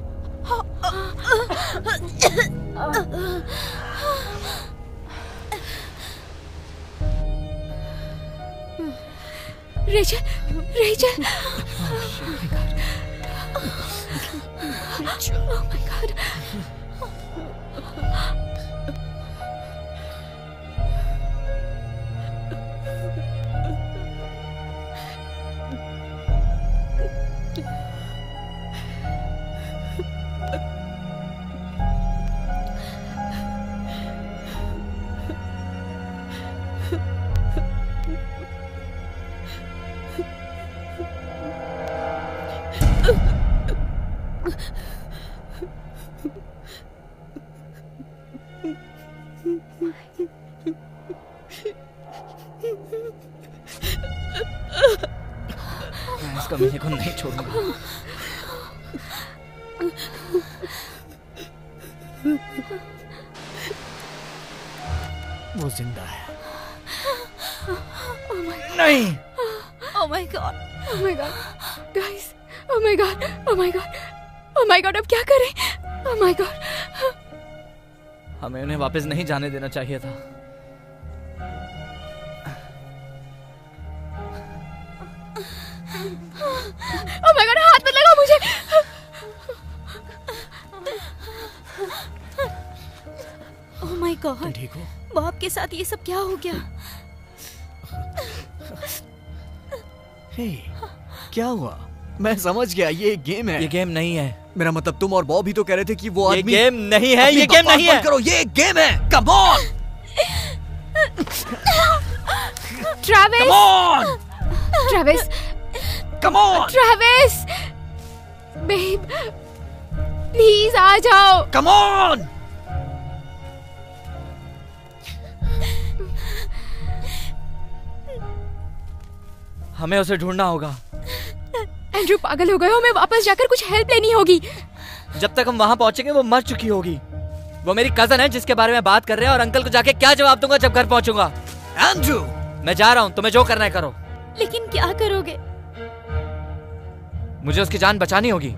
Rachel! Rachel! Oh my God! मैं इस कमीने को नहीं छोड़ूंगा। वो जिंदा है। नहीं। Oh my God! Oh my God! Guys! Oh my God! Oh my God! Oh my God! अब क्या करें? Oh my God! हमें उन्हें वापस नहीं जाने देना चाहिए था। Oh my God! हाथ मत लगाओ मुझे। Oh my God! ठीक हो? बॉब के साथ ये सब क्या हो गया? हे, क्या हुआ? मैं समझ गया, ये एक गेम है। ये गेम नहीं है। मेरा मतलब तुम और बॉब ही तो कह रहे थे कि वो ये आदमी। गेम नहीं है, ये गेम नहीं है। करो, ये एक गेम है। Come on! Travis! Come on! Travis! Come on! Travis! Babe! Please आ जाओ। Come on! हमें उसे ढूंढना होगा। एंड्रू पागल हो गए हो, हमें वापस जाकर कुछ हेल्प लेनी होगी। जब तक हम वहां पहुंचेंगे वो मर चुकी होगी। वो मेरी कजन है जिसके बारे में बात कर रहे हैं, और अंकल को जाके क्या जवाब दूंगा जब घर पहुंचूंगा? एंड्रू! मैं जा रहा हूं, तुम्हें जो करना है करो। लेकिन क्या करोगे? मुझे उसकी जान बचानी होगी।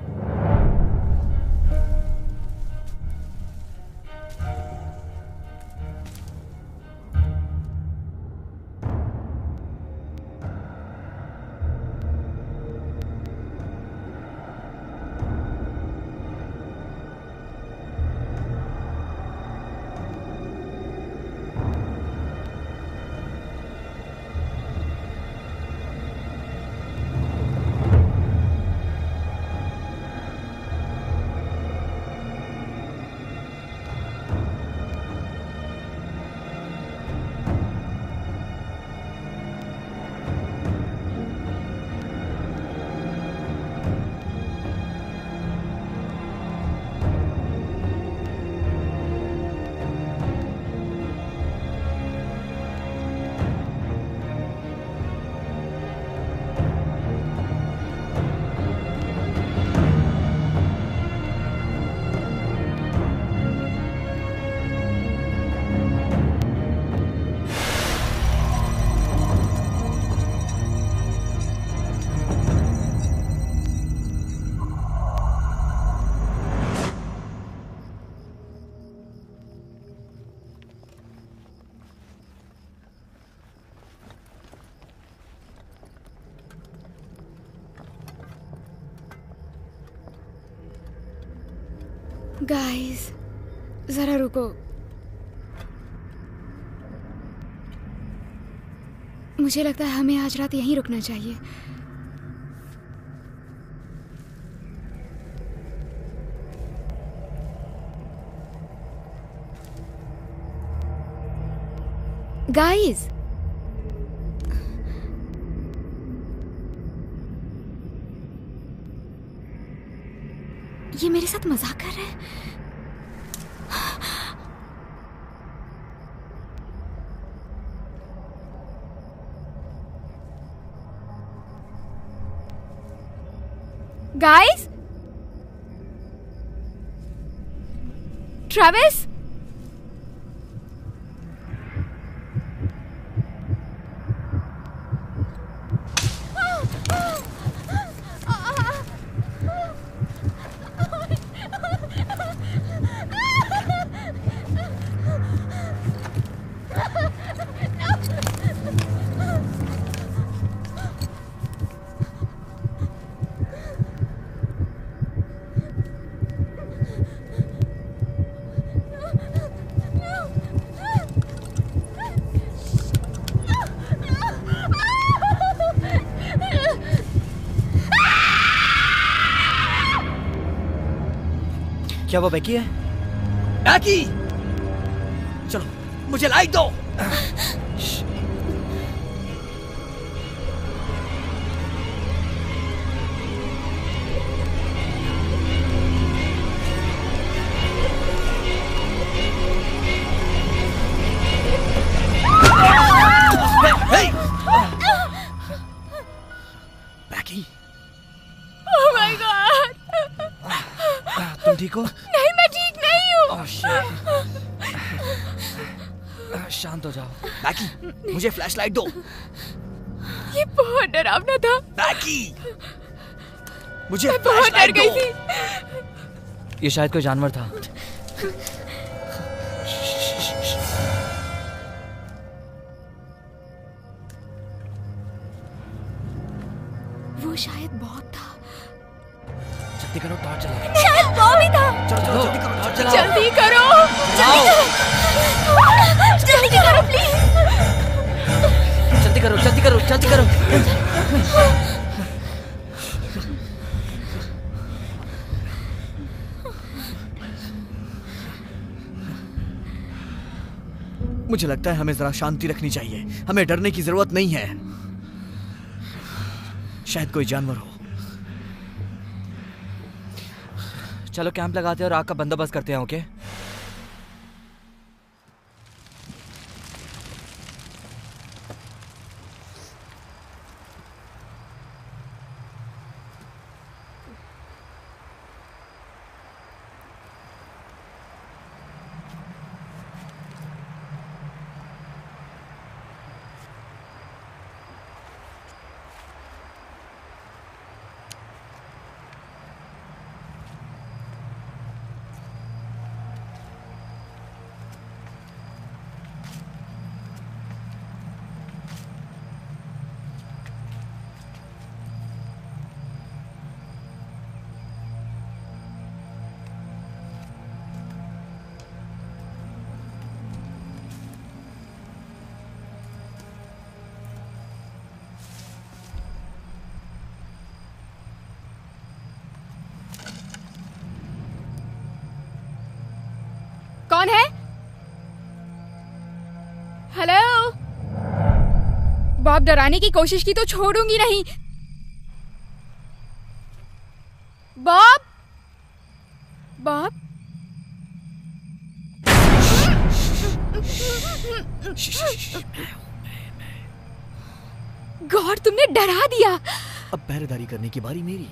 गाइस जरा रुको, मुझे लगता है हमें आज रात यहीं रुकना चाहिए। गाइस ये मेरे साथ मजाक कर रहे हैं। गाइस, ट्रेविस, क्या वो बेकी है? बैकी, चलो मुझे लाइट दो। बैकी, ओह माय गॉड, तुम ठीक हो? नहीं मैं ठीक नहीं हूँ। Oh shit. शांत हो जाओ। बैकी मुझे फ्लैशलाइट दो। ये बहुत डरावना था। बैकी मुझे मैं बहुत डर फ्लैशलाइट गई दो। थी। ये शायद कोई जानवर था। वो शायद बहुत था। जल्दी करो, टॉर्च चलाओ। शायद वो भी था। चलो चलो जल्दी करो, टॉर्च चलाओ। जल्दी करो, जल्दी करो प्लीज। जल्दी करो, जल्दी करो, जल्दी करो। मुझे लगता है हमें जरा शांति रखनी चाहिए। हमें डरने की जरूरत नहीं है। शायद कोई जानवर हो। चलो कैंप लगाते हैं और आग का बंदोबस्त करते हैं, ओके? कौन है? हेलो? बॉब, डराने की कोशिश की तो छोड़ूंगी नहीं। बॉब, बॉब, गॉड, तुमने डरा दिया। अब पहरेदारी करने की बारी मेरी।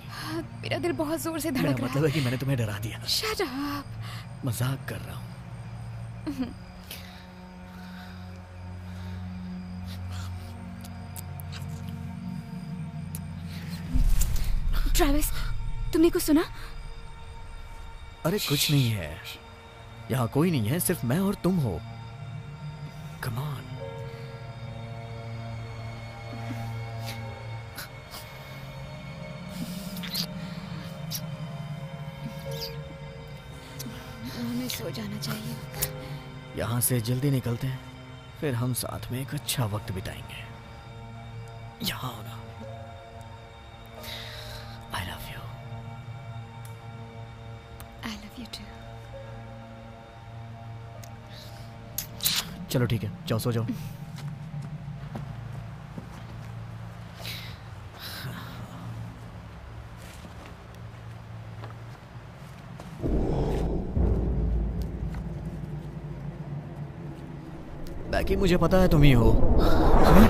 मेरा दिल बहुत जोर से धड़क मेरा रहा मतलब है कि मैंने तुम्हें डरा दिया। Shut up. मजाक कर रहा हूँ। ट्रेविस, तुमने कुछ सुना? अरे कुछ नहीं है, यहाँ कोई नहीं है, सिर्फ मैं और तुम हो। Come on. सो जाना चाहिए। यहाँ से जल्दी निकलते हैं, फिर हम साथ में एक अच्छा वक्त बिताएंगे। यहाँ हो ना। I love you. I love you too. चलो ठीक है, जाओ सो जाओ। बैकी, मुझे पता है तुम ही हो। हाँ?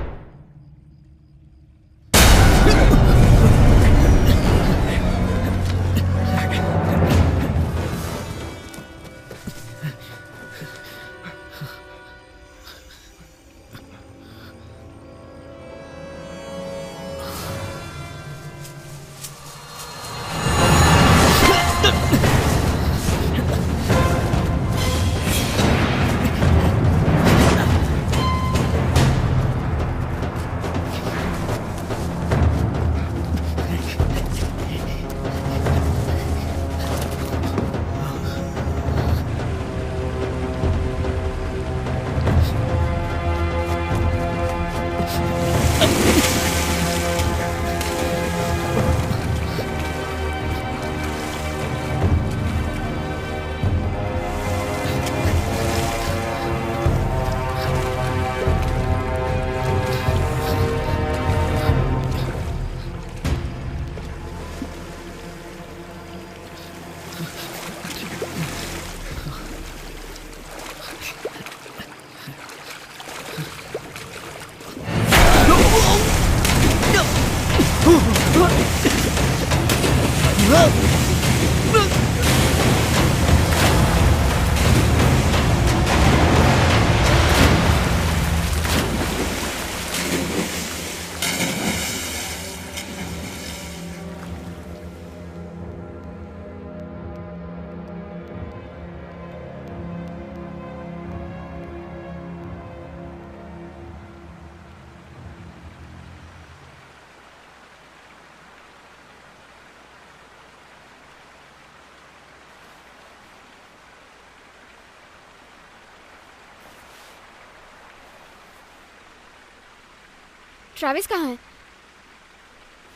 ट्रैविस कहाँ है?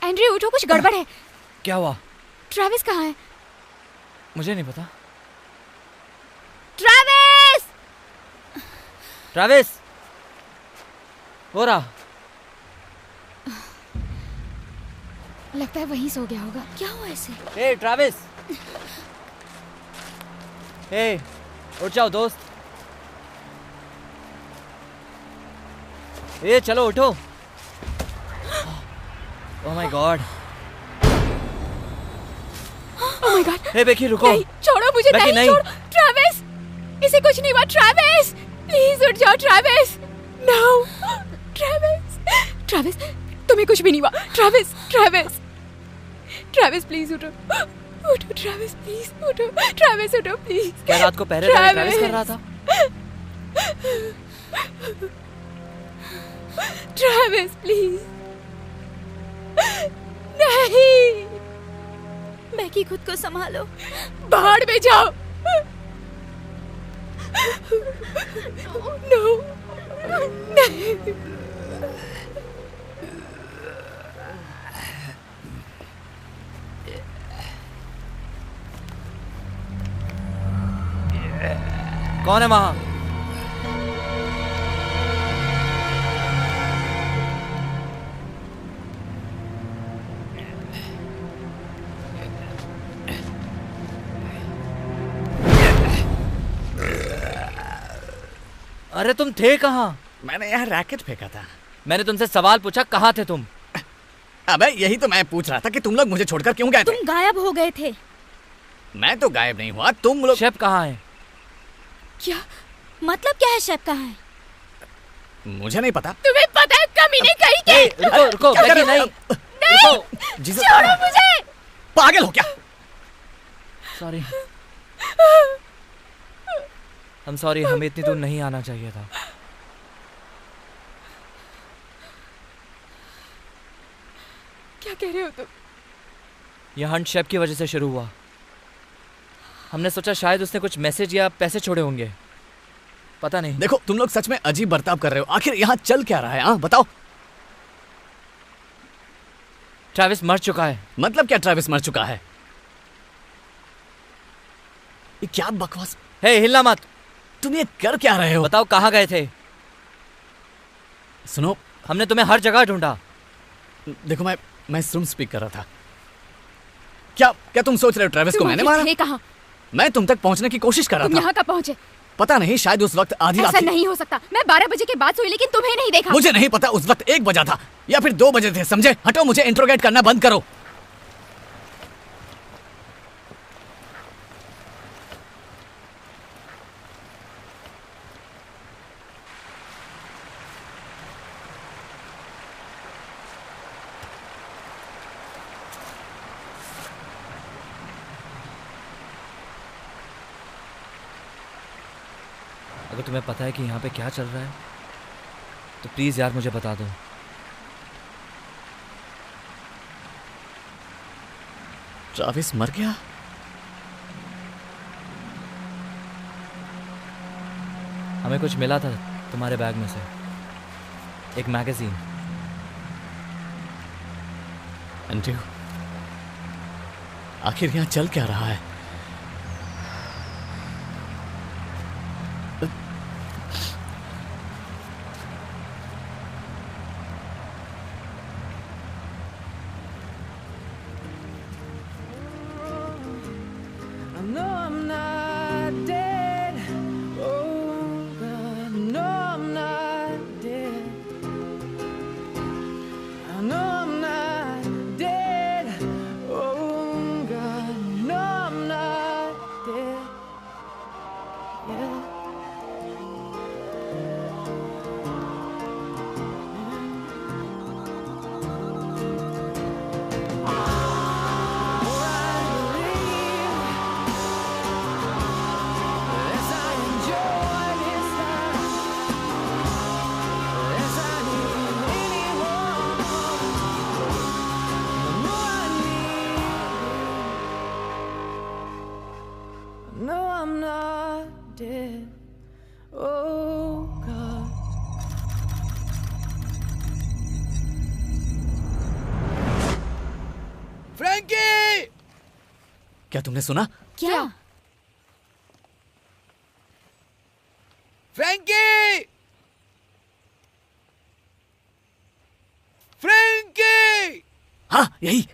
एंड्रयू उठो, कुछ गड़बड़ है। क्या हुआ? ट्रैविस कहाँ है? मुझे नहीं पता। ट्रैविस! ट्रैविस! हो रहा? लगता है वहीं सो गया होगा। क्या हुआ ऐसे? ए ट्रैविस! ए उठ जाओ दोस्त। ए चलो उठो। Oh my god. Oh my god. ए बेकी रुको। नहीं, छोड़ो मुझे। नहीं छोड़ो। ट्रैविस, इसे कुछ नहीं हुआ। ट्रैविस प्लीज उठ जाओ। Travis no. ट्रैविस, ट्रैविस तुम्हें कुछ भी नहीं हुआ। ट्रैविस, ट्रैविस, ट्रैविस प्लीज उठो। उठो ट्रैविस प्लीज उठो। ट्रैविस उठो प्लीज। क्या रात को पहरेदारी ट्रैविस कर रहा था? Travis please. नहीं, बैकी खुद को संभालो। बाहर में जाओ। नो नहीं। कौन है वहां? अरे तुम थे कहाँ? मैंने यहाँ रैकेट फेंका था। मैंने तुमसे सवाल पूछा, कहाँ थे तुम? अबे यही तो मैं पूछ रहा था कि तुम लोग मुझे छोड़कर क्यों गए थे? तुम गायब हो गए थे। मैं तो गायब नहीं हुआ, तुम लोग। शेफ कहाँ है? क्या मतलब? क्या है? शेफ कहाँ है? मुझे नहीं पता। तुम्हें पता है कमीने कहीं के? रुको रुको बैकी, नहीं रुको। छोड़ो मुझे। पागल हो क्या? सॉरी, I'm sorry, हमें इतनी दूर नहीं आना चाहिए था। क्या कह रहे हो तुम? यह हंट शेफ की वजह से शुरू हुआ। हमने सोचा शायद उसने कुछ मैसेज या पैसे छोड़े होंगे, पता नहीं। देखो तुम लोग सच में अजीब बर्ताव कर रहे हो। आखिर यहाँ चल क्या रहा है? हाँ बताओ। ट्रैविस मर चुका है। मतलब क्या ट्रैविस मर चुका है? ये क्या बकवास। हे हिलना मत। तुम ये कर क्या रहे हो? बताओ कहाँ गए थे? सुनो, हमने तुम्हें हर जगह ढूंढा। देखो मैं रूम स्पीक कर रहा था। क्या तुम सोच रहे हो ट्रैविस को मैंने मारा? कहाँ? मैं तुम तक पहुंचने की कोशिश कर रहा था। तुम यहाँ कब पहुंचे? पता नहीं, शायद उस वक्त आधी रात। ऐसा नहीं हो सकता। मैं 12 बजे के बाद सोई लेकिन तुम्हें नहीं देखा। मुझे नहीं पता उस वक्त 1 बजा था या फिर 2 बजे थे, समझे? हटो, मुझे इंट्रोगेट करना बंद करो। अगर तुम्हें पता है कि यहाँ पे क्या चल रहा है तो प्लीज यार मुझे बता दो। ट्रैविस मर गया? हमें कुछ मिला था तुम्हारे बैग में से, एक मैगजीन। एंड्रयू, आखिर यहाँ चल क्या रहा है? क्या तुमने सुना? क्या? फ्रैंकी! फ्रैंकी! हाँ, यही।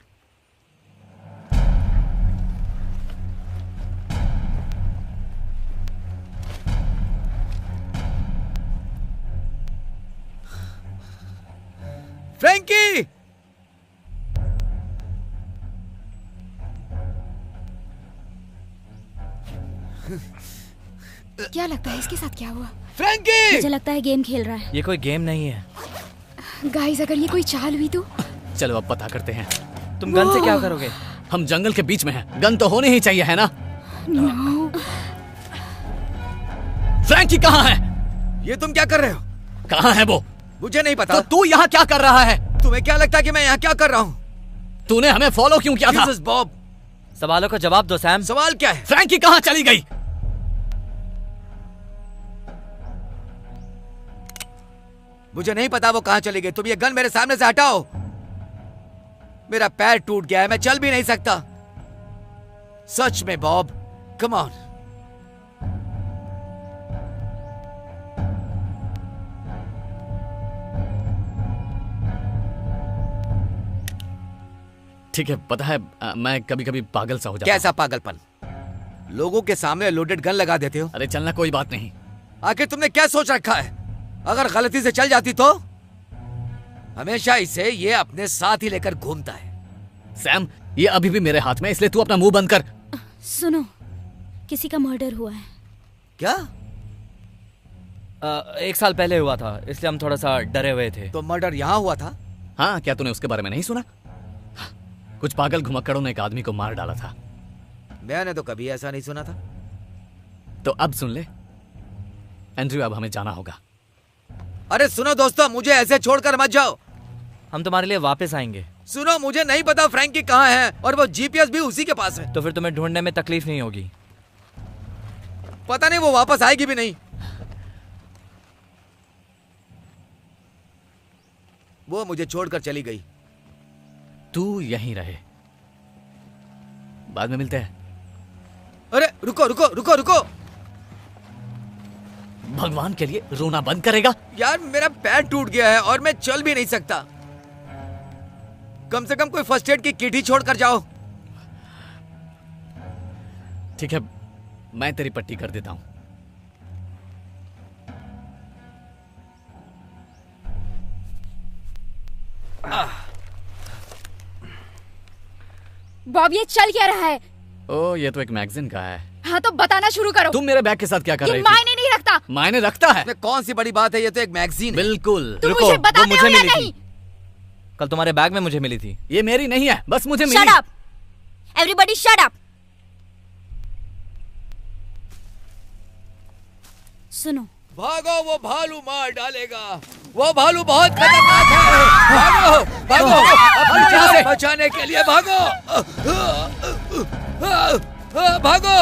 फ्रैंकी! क्या लगता है इसके साथ क्या हुआ? फ्रैंकी! मुझे लगता है गेम खेल रहा है। ये कोई गेम नहीं है। गाइस, अगर ये कोई चाल हुई तो? चलो अब पता करते हैं। तुम गन से क्या करोगे? हम जंगल के बीच में हैं, गन तो होनी ही चाहिए, है ना? नो। फ्रैंकी कहाँ है? ये तुम क्या कर रहे हो? कहाँ है वो? मुझे नहीं पता। तो तू यहाँ क्या कर रहा है? तुम्हें क्या लगता है कि मैं यहाँ क्या कर रहा हूँ? तूने हमें फॉलो क्यों किया था? जीसस बॉब, सवालों का जवाब दो सैम। सवाल क्या है? फ्रैंकी कहाँ चली गई? मुझे नहीं पता वो कहाँ चली गई। तुम ये गन मेरे सामने से हटाओ। मेरा पैर टूट गया है, मैं चल भी नहीं सकता। सच में बॉब, कम ऑन। ठीक है, पता है मैं कभी कभी पागल सा हो जाता हूं। कैसा पागलपन? लोगों के सामने लोडेड गन लगा देते हो। अरे चलना, कोई बात नहीं। आखिर तुमने क्या सोच रखा है? अगर गलती से चल जाती तो? हमेशा इसे ये अपने साथ ही लेकर घूमता है। सैम, ये अभी भी मेरे हाथ में, इसलिए तू अपना मुंह बंद कर। सुनो, किसी का मर्डर हुआ है। क्या? 1 साल पहले हुआ था, इसलिए हम थोड़ा सा डरे हुए थे। तो मर्डर यहाँ हुआ था? हाँ, क्या तूने उसके बारे में नहीं सुना? कुछ पागल घुमक्कड़ों ने एक आदमी को मार डाला था। मैंने तो कभी ऐसा नहीं सुना था। तो अब सुन ले एंड्रयू, अब हमें जाना होगा। अरे सुनो दोस्तों, मुझे ऐसे छोड़कर मत जाओ। हम तुम्हारे लिए वापस आएंगे। सुनो, मुझे नहीं पता फ्रैंकी कहाँ है और वो जीपीएस भी उसी के पास है। तो फिर तुम्हें ढूंढने में तकलीफ नहीं होगी। पता नहीं वो वापस आएगी भी नहीं। वो मुझे छोड़कर चली गई। तू यहीं रहे, बाद में मिलते हैं। अरे रुको रुको रुको रुको। भगवान के लिए रोना बंद करेगा? यार मेरा पैर टूट गया है और मैं चल भी नहीं सकता। कम से कम कोई फर्स्ट एड की किट ही छोड़ कर जाओ। ठीक है, मैं तेरी पट्टी कर देता हूं। बॉब ये चल क्या रहा है? ओ, ये तो एक मैगजीन का है। हाँ तो बताना शुरू करो। तुम मेरे बैग के साथ क्या कर रही थी? मायने नहीं रखता। मायने रखता है। कौन सी बड़ी बात है, ये तो एक मैगजीन है। बिल्कुल। तुम मुझे बताते हो या नहीं? कल तुम्हारे बैग में मुझे मिली थी। ये मेरी नहीं है, बस मुझे मिली। Shut up! Everybody shut up! सुनो, भागो, वो भालू मार डालेगा। वो भालू बहुत खतरनाक है। भागो भागो, अपनी जान बचाने के लिए भागो। भागो।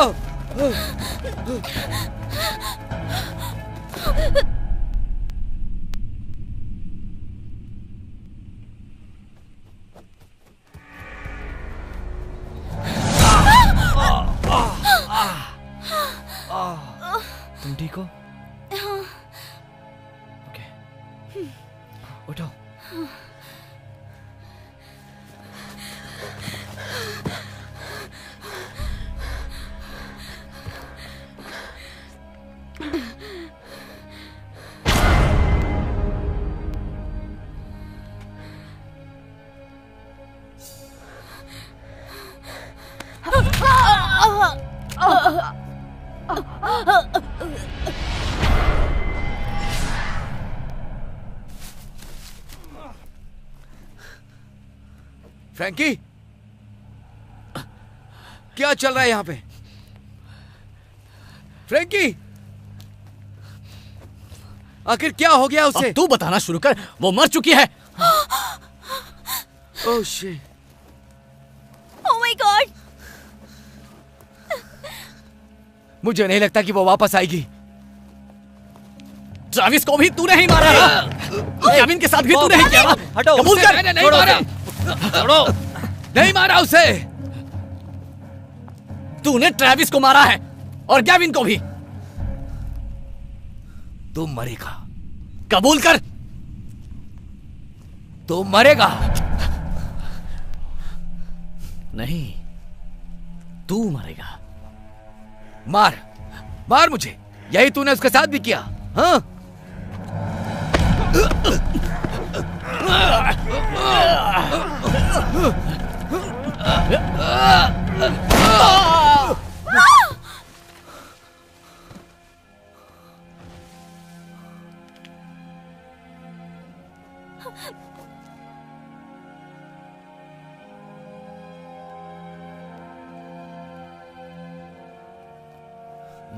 तुम ठीक हो? ओके, उठो। फ्रैंकी, क्या चल रहा है यहाँ पे? फ्रैंकी, आखिर क्या हो गया उसे? अब तू बताना शुरू कर। वो मर चुकी है। Oh shit. oh my God! मुझे नहीं लगता कि वो वापस आएगी। ट्रैविस को भी तूने ही मारा है। केविन के साथ भी तूने ही किया। हटो। कबूल कर। मैंने नहीं मारा। छोड़ो। नहीं मारा उसे। तूने ट्रैविस को मारा है और गैविन को भी। तू मरेगा। कबूल कर। तू मरेगा। नहीं, तू मरेगा। मार, मार मुझे। यही तूने उसके साथ भी किया, हाँ?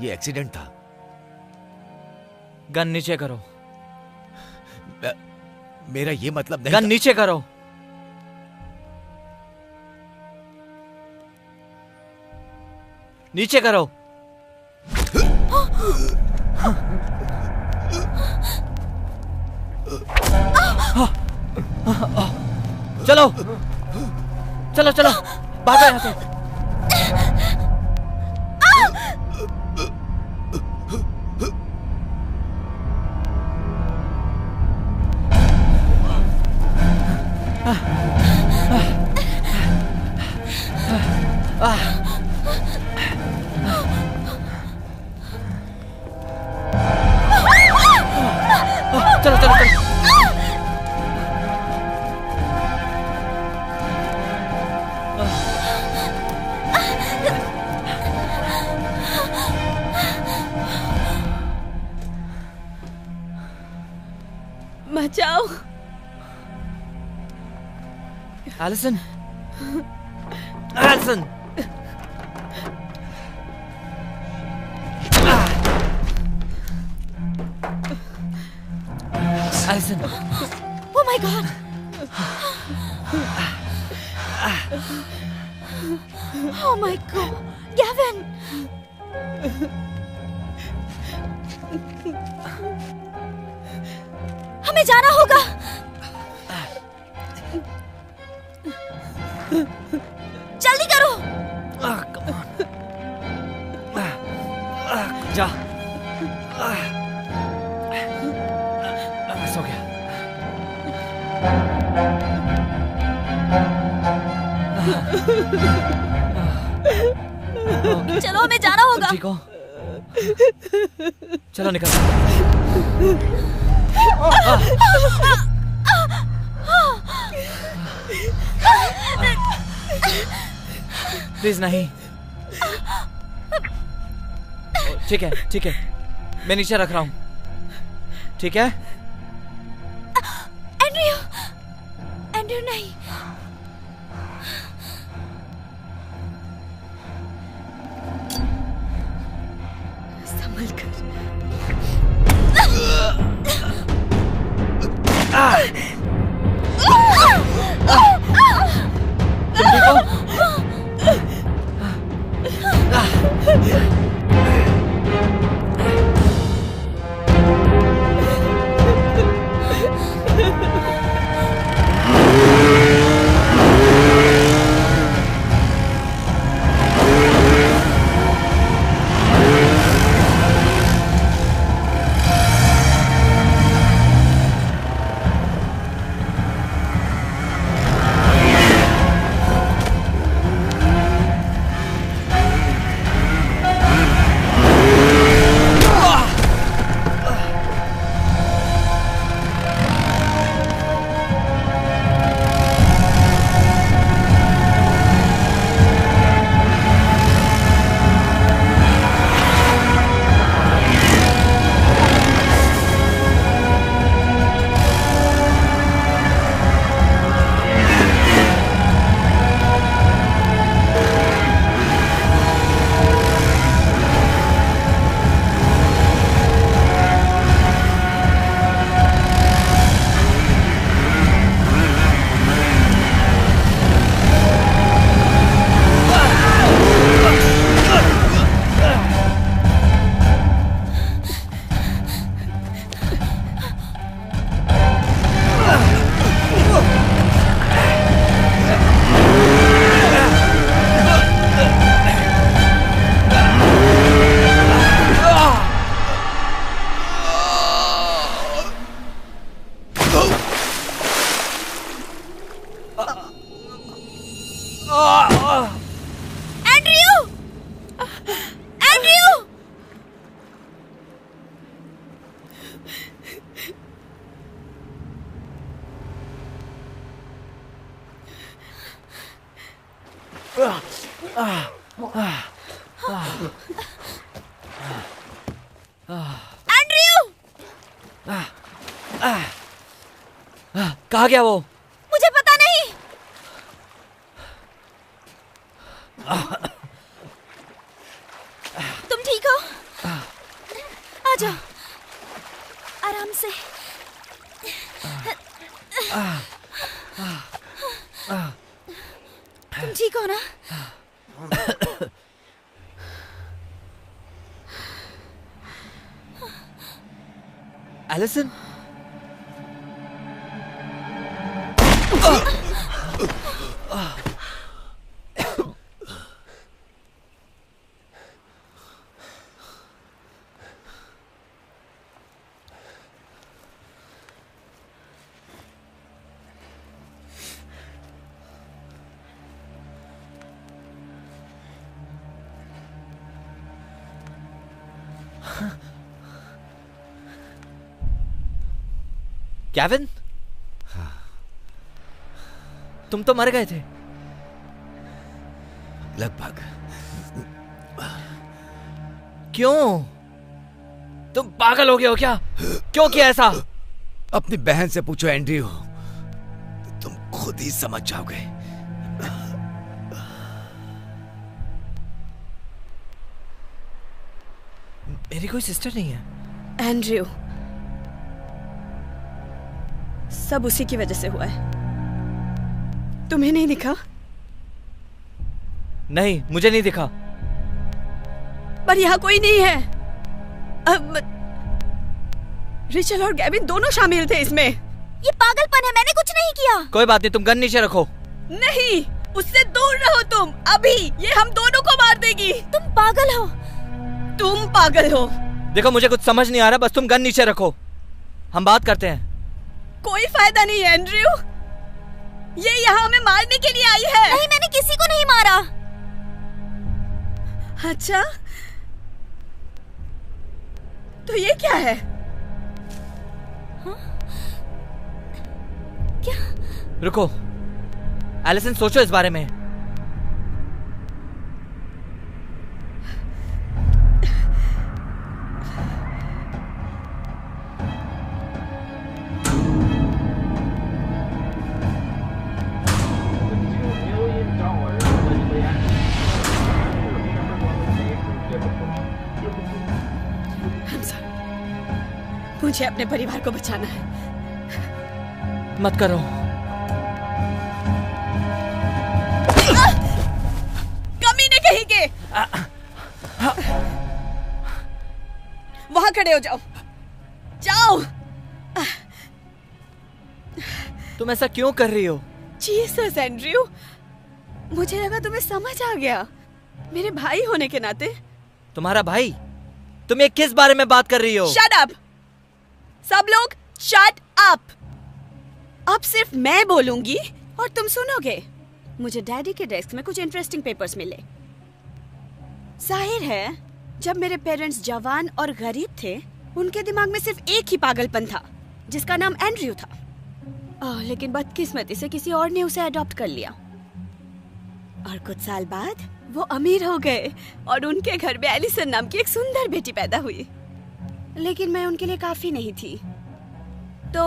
ये एक्सीडेंट था। गन नीचे करो। मेरा ये मतलब नहीं। गन नीचे करो। नीचे करो। चलो चलो चलो, भागो यहाँ से। चलो चलो चलो। बचाओ। Alison, Alison. Alison. Oh my God! Oh my God! Gavin! हमें जाना होगा। जल्दी करो। जा। बस हो गया। चलो हमें जाना होगा। ठीक हो? चलो निकल। प्लीज नहीं। ठीक है, ठीक है, मैं नीचे रख रहा हूँ। ठीक है? एंड्रयू, एंड्रयू नहीं। संभल कर। तुम ठीक हो? कहाँ गया वो? मुझे पता नहीं। तुम ठीक हो? आ जाओ आराम से। तुम ठीक हो ना? एलिसन? केविन? तुम तो मर गए थे। लगभग। क्यों? तुम पागल हो गए हो क्या? क्यों किया ऐसा? अपनी बहन से पूछो एंड्रयू, तुम खुद ही समझ जाओगे। मेरी कोई सिस्टर नहीं है। एंड्रयू, सब उसी की वजह से हुआ है। तुम्हें नहीं दिखा? नहीं, मुझे नहीं दिखा। पर यहाँ कोई नहीं है। अब रिचल और गैविन दोनों शामिल थे इसमें। ये पागलपन है, मैंने कुछ नहीं किया। कोई बात नहीं, तुम गन नीचे रखो। नहीं, उससे दूर रहो तुम। अभी ये हम दोनों को मार देगी। तुम पागल हो। तुम पागल हो। देखो मुझे कुछ समझ नहीं आ रहा, बस तुम गन नीचे रखो, हम बात करते हैं। कोई फायदा नहीं है एंड्रयू, ये यहाँ हमें मारने के लिए आई है। नहीं, मैंने किसी को नहीं मारा। अच्छा, तो ये क्या है? क्या? रुको एलिसन, सोचो इस बारे में। मुझे अपने परिवार को बचाना है। मत करो। कमीने कहीं के। वहां खड़े हो जाओ, जाओ। तुम ऐसा क्यों कर रही हो? जीसस एंड्रयू, मुझे लगा तुम्हें समझ आ गया, मेरे भाई होने के नाते। तुम्हारा भाई? तुम ये किस बारे में बात कर रही हो? Shut up! सब लोग शट अप! अब सिर्फ मैं बोलूंगी और तुम सुनोगे। मुझे डैडी के डेस्क में कुछ इंटरेस्टिंग पेपर्स मिले। जाहिर है, जब मेरे पेरेंट्स जवान और गरीब थे, उनके दिमाग में सिर्फ एक ही पागलपन था, जिसका नाम एंड्रयू था। लेकिन बदकिस्मती से किसी और ने उसे अडॉप्ट कर लिया और कुछ साल बाद वो अमीर हो गए और उनके घर में एलिसन नाम की एक सुंदर बेटी पैदा हुई। लेकिन मैं उनके लिए काफी नहीं थी, तो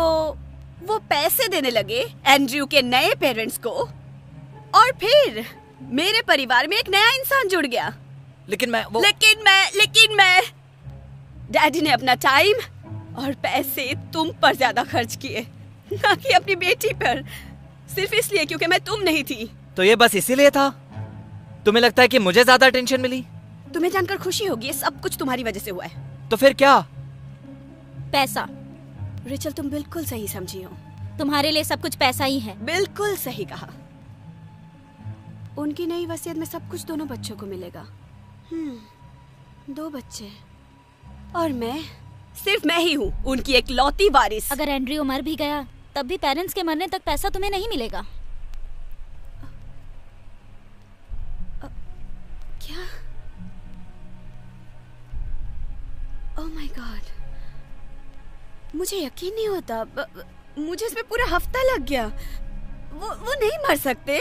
वो पैसे देने लगे एंड्रयू के नए पेरेंट्स को और फिर मेरे परिवार में एक नया इंसान जुड़ गया। लेकिन मैं डैडी ने अपना टाइम और पैसे तुम पर ज्यादा खर्च किए, ना कि अपनी बेटी पर, सिर्फ इसलिए क्योंकि मैं तुम नहीं थी। तो ये बस इसीलिए था? तुम्हें लगता है कि मुझे ज्यादा टेंशन मिली? तुम्हें जानकर खुशी होगी, ये सब कुछ तुम्हारी वजह से हुआ है। तो फिर क्या? पैसा। रिचल, तुम बिल्कुल सही समझी हो। तुम्हारे लिए सब कुछ पैसा ही है। बिल्कुल सही कहा। उनकी नई वसीयत में सब कुछ दोनों बच्चों को मिलेगा। 2 बच्चे और मैं, सिर्फ मैं ही हूँ उनकी एक लौती वारिस। अगर एंड्रयू मर भी गया तब भी पेरेंट्स के मरने तक पैसा तुम्हें नहीं मिलेगा। क्या? ओह माय गॉड, मुझे यकीन नहीं होता। मुझे इसमें पूरा हफ्ता लग गया। वो नहीं मर सकते।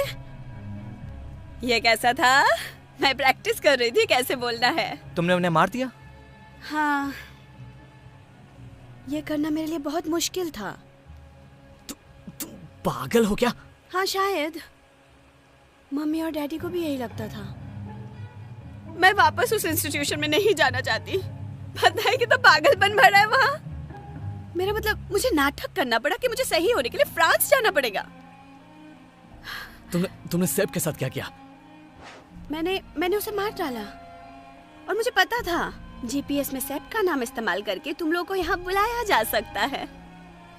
ये कैसा था? मैं प्रैक्टिस कर रही थी कैसे बोलना है। तुमने उन्हें मार दिया? हाँ, ये करना मेरे लिए बहुत मुश्किल था। तुम पागल हो क्या? हाँ, शायद मम्मी और डैडी को भी यही लगता था। मैं वापस उस इंस्टीट्यूशन में नहीं जाना चाहती। पता है कितना पागलपन भरा है वहाँ। मेरा मतलब, मुझे नाटक करना पड़ा कि मुझे सही होने के लिए फ्रांस जाना पड़ेगा। तुमने सेब के साथ क्या किया? मैंने उसे मार डाला और मुझे पता था जीपीएस में सेब का नाम इस्तेमाल करके तुम लोगों को यहाँ बुलाया जा सकता है।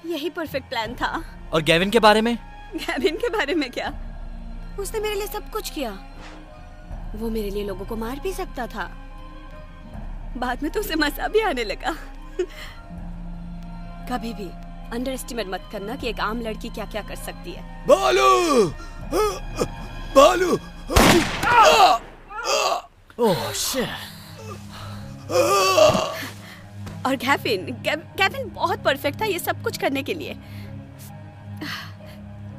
यही परफेक्ट प्लान था। और गैविन के बारे में? गैविन के बारे में क्या? उसने मेरे लिए सब कुछ किया। वो मेरे लिए लोगों को मार भी सकता था। बाद में तो उसे मजा भी आने लगा। कभी भी अंडर एस्टिमेट मत करना कि एक आम लड़की क्या क्या कर सकती है। बालू! बालू! Oh shit! और गैविन बहुत परफेक्ट था ये सब कुछ करने के लिए।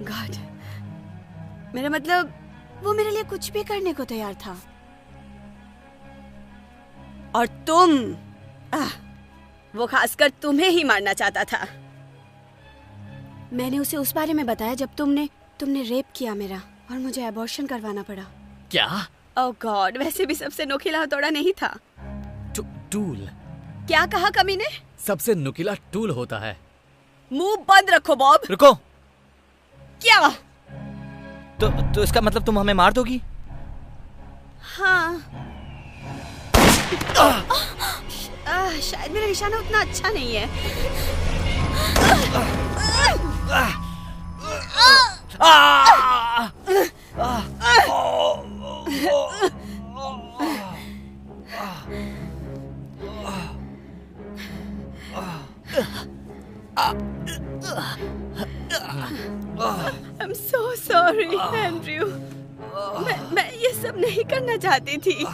गॉड, मेरा मतलब, वो मेरे लिए कुछ भी करने को तैयार था। और तुम, वो खासकर तुम्हें ही मारना चाहता था। मैंने उसे उस बारे में बताया जब तुमने रेप किया मेरा और मुझे एबॉर्शन करवाना पड़ा। क्या? ओह गॉड, वैसे भी सबसे नुकीला हथौड़ा नहीं था। टूल? क्या कहा कमीने? सबसे नुकीला टूल होता है। मुंह बंद रखो बॉब। रुको। क्या? तो इसका मतलब तुम हमें मार दोगी? हाँ। शायद मेरा निशाना उतना अच्छा नहीं है। I'm so sorry, Andrew. मैं ये सब नहीं करना चाहती थी।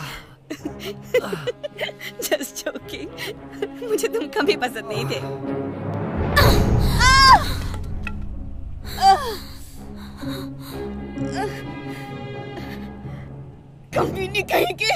Just joking। मुझे तुम कभी पसंद नहीं थे। कभी नहीं कहेगी।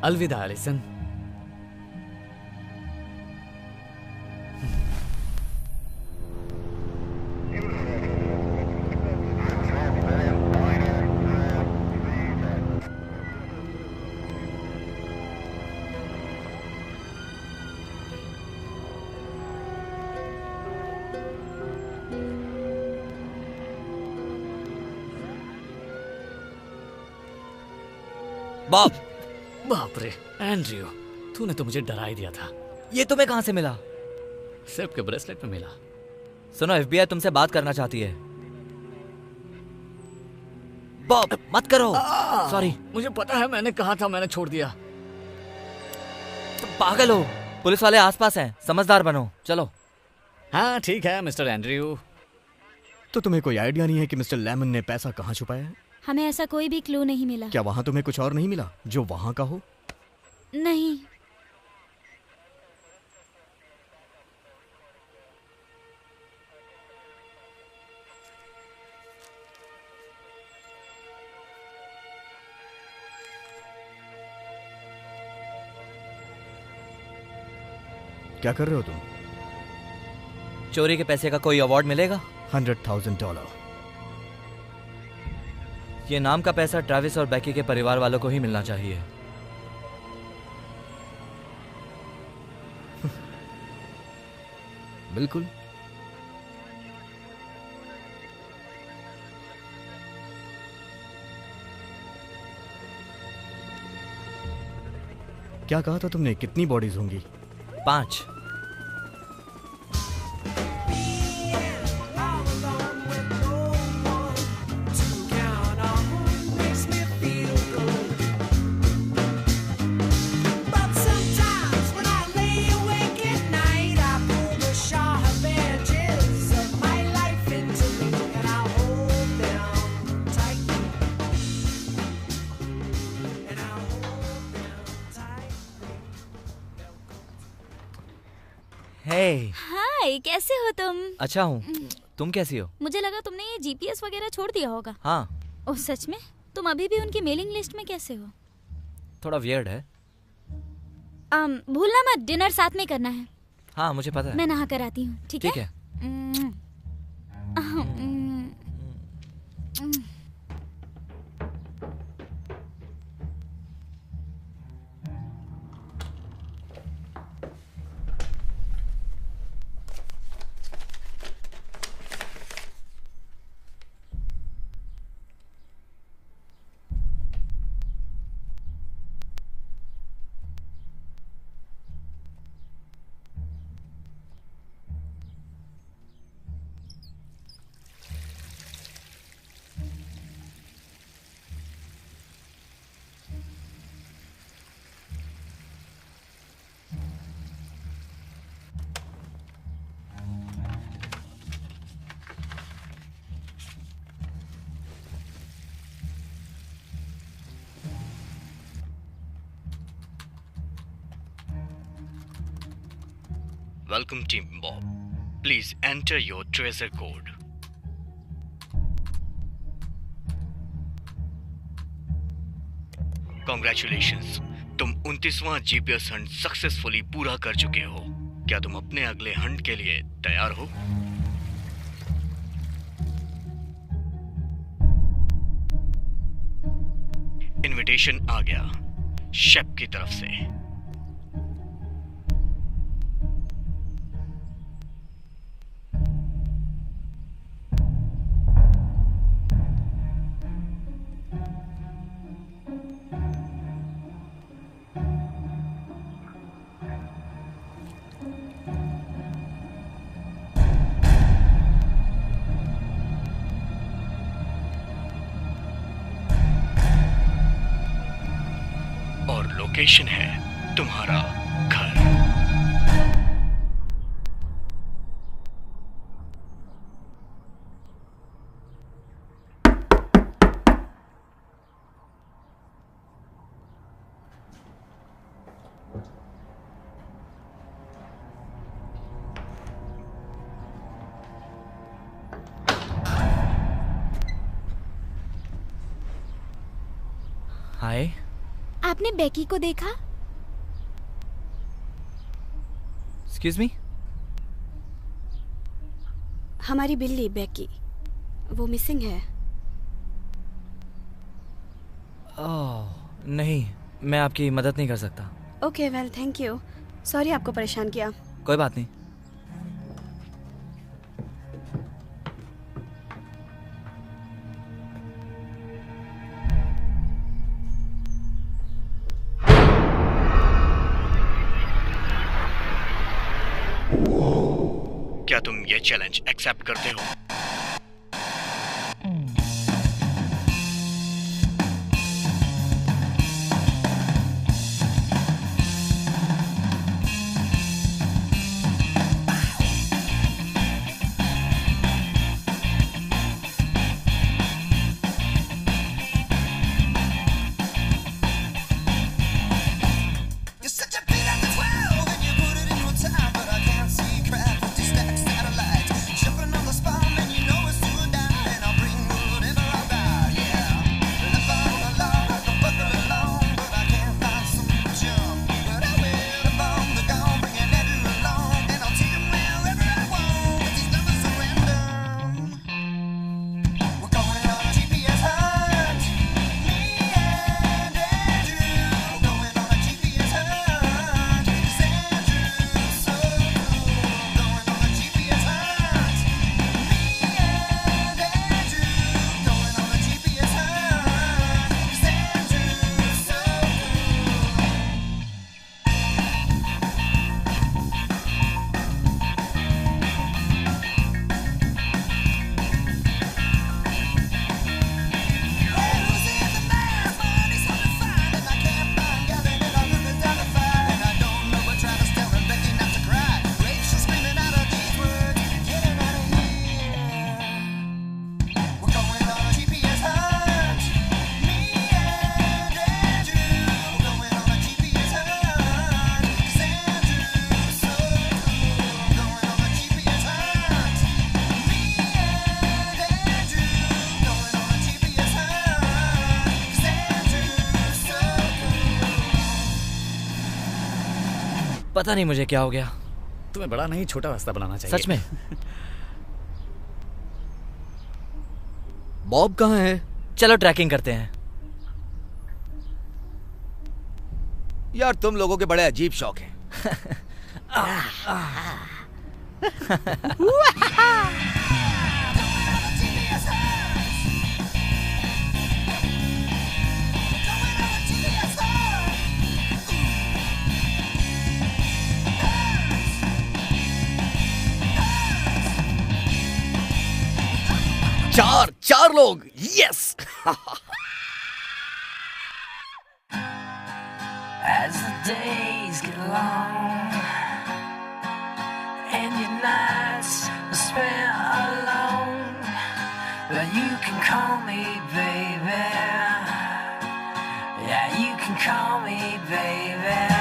अलविदा एलिसन। बाप, बाप रे एंड्रयू, तूने तो मुझे डरा ही दिया था। ये तुम्हें कहां से मिला? सेफ के ब्रेसलेट में मिला। सुनो, FBI तुमसे बात करना चाहती है। बॉब मत करो। सॉरी। मुझे पता है, मैंने कहा था, मैंने छोड़ दिया। तुम पागल हो। पुलिस वाले आसपास हैं, समझदार बनो। चलो। हाँ ठीक है मिस्टर एंड्रयू। तो तुम्हें कोई आइडिया नहीं है कि मिस्टर लेमन ने पैसा कहाँ छुपाया है? हमें ऐसा कोई भी क्लू नहीं मिला। क्या वहां तुम्हें कुछ और नहीं मिला जो वहां का हो? नहीं। क्या कर रहे हो तुम? चोरी के पैसे का कोई अवार्ड मिलेगा? $100,000। ये नाम का पैसा ट्रैविस और बैकी के परिवार वालों को ही मिलना चाहिए। बिल्कुल। क्या कहा था तुमने? कितनी बॉडीज होंगी? 5। हाय, कैसे हो तुम? अच्छा हूँ। तुम कैसी हो? मुझे लगा तुमने ये जीपीएस वगैरह छोड़ दिया होगा। हाँ। ओह सच में? तुम अभी भी उनकी मेलिंग लिस्ट में कैसे हो? थोड़ा वियर्ड है। भूलना मत, डिनर साथ में करना है। हाँ मुझे पता है। मैं नहा कर आती हूँ। ठीक है? ठीक है। Welcome Team Bob. Please enter your tracer code. Congratulations. तुम 29वां जीपीएस हंट सक्सेसफुली पूरा कर चुके हो। क्या तुम अपने अगले हंट के लिए तैयार हो? इनविटेशन आ गया शेफ की तरफ से। और लोकेशन है तुम्हारा घर। हाय। आपने बेकी को देखा? Excuse me. हमारी बिल्ली बेकी, वो मिसिंग है। ओह नहीं, मैं आपकी मदद नहीं कर सकता। Okay well thank you. Sorry आपको परेशान किया। कोई बात नहीं। क्या तुम ये चैलेंज एक्सेप्ट करते हो? पता नहीं मुझे क्या हो गया। तुम्हें बड़ा नहीं छोटा रास्ता बनाना चाहिए। सच में। बॉब कहाँ है? चलो ट्रैकिंग करते हैं। यार तुम लोगों के बड़े अजीब शौक हैं। चार लोग। Yes. As the days get long and your nights are spent alone, well, you can call me baby. Yeah, you can call me baby.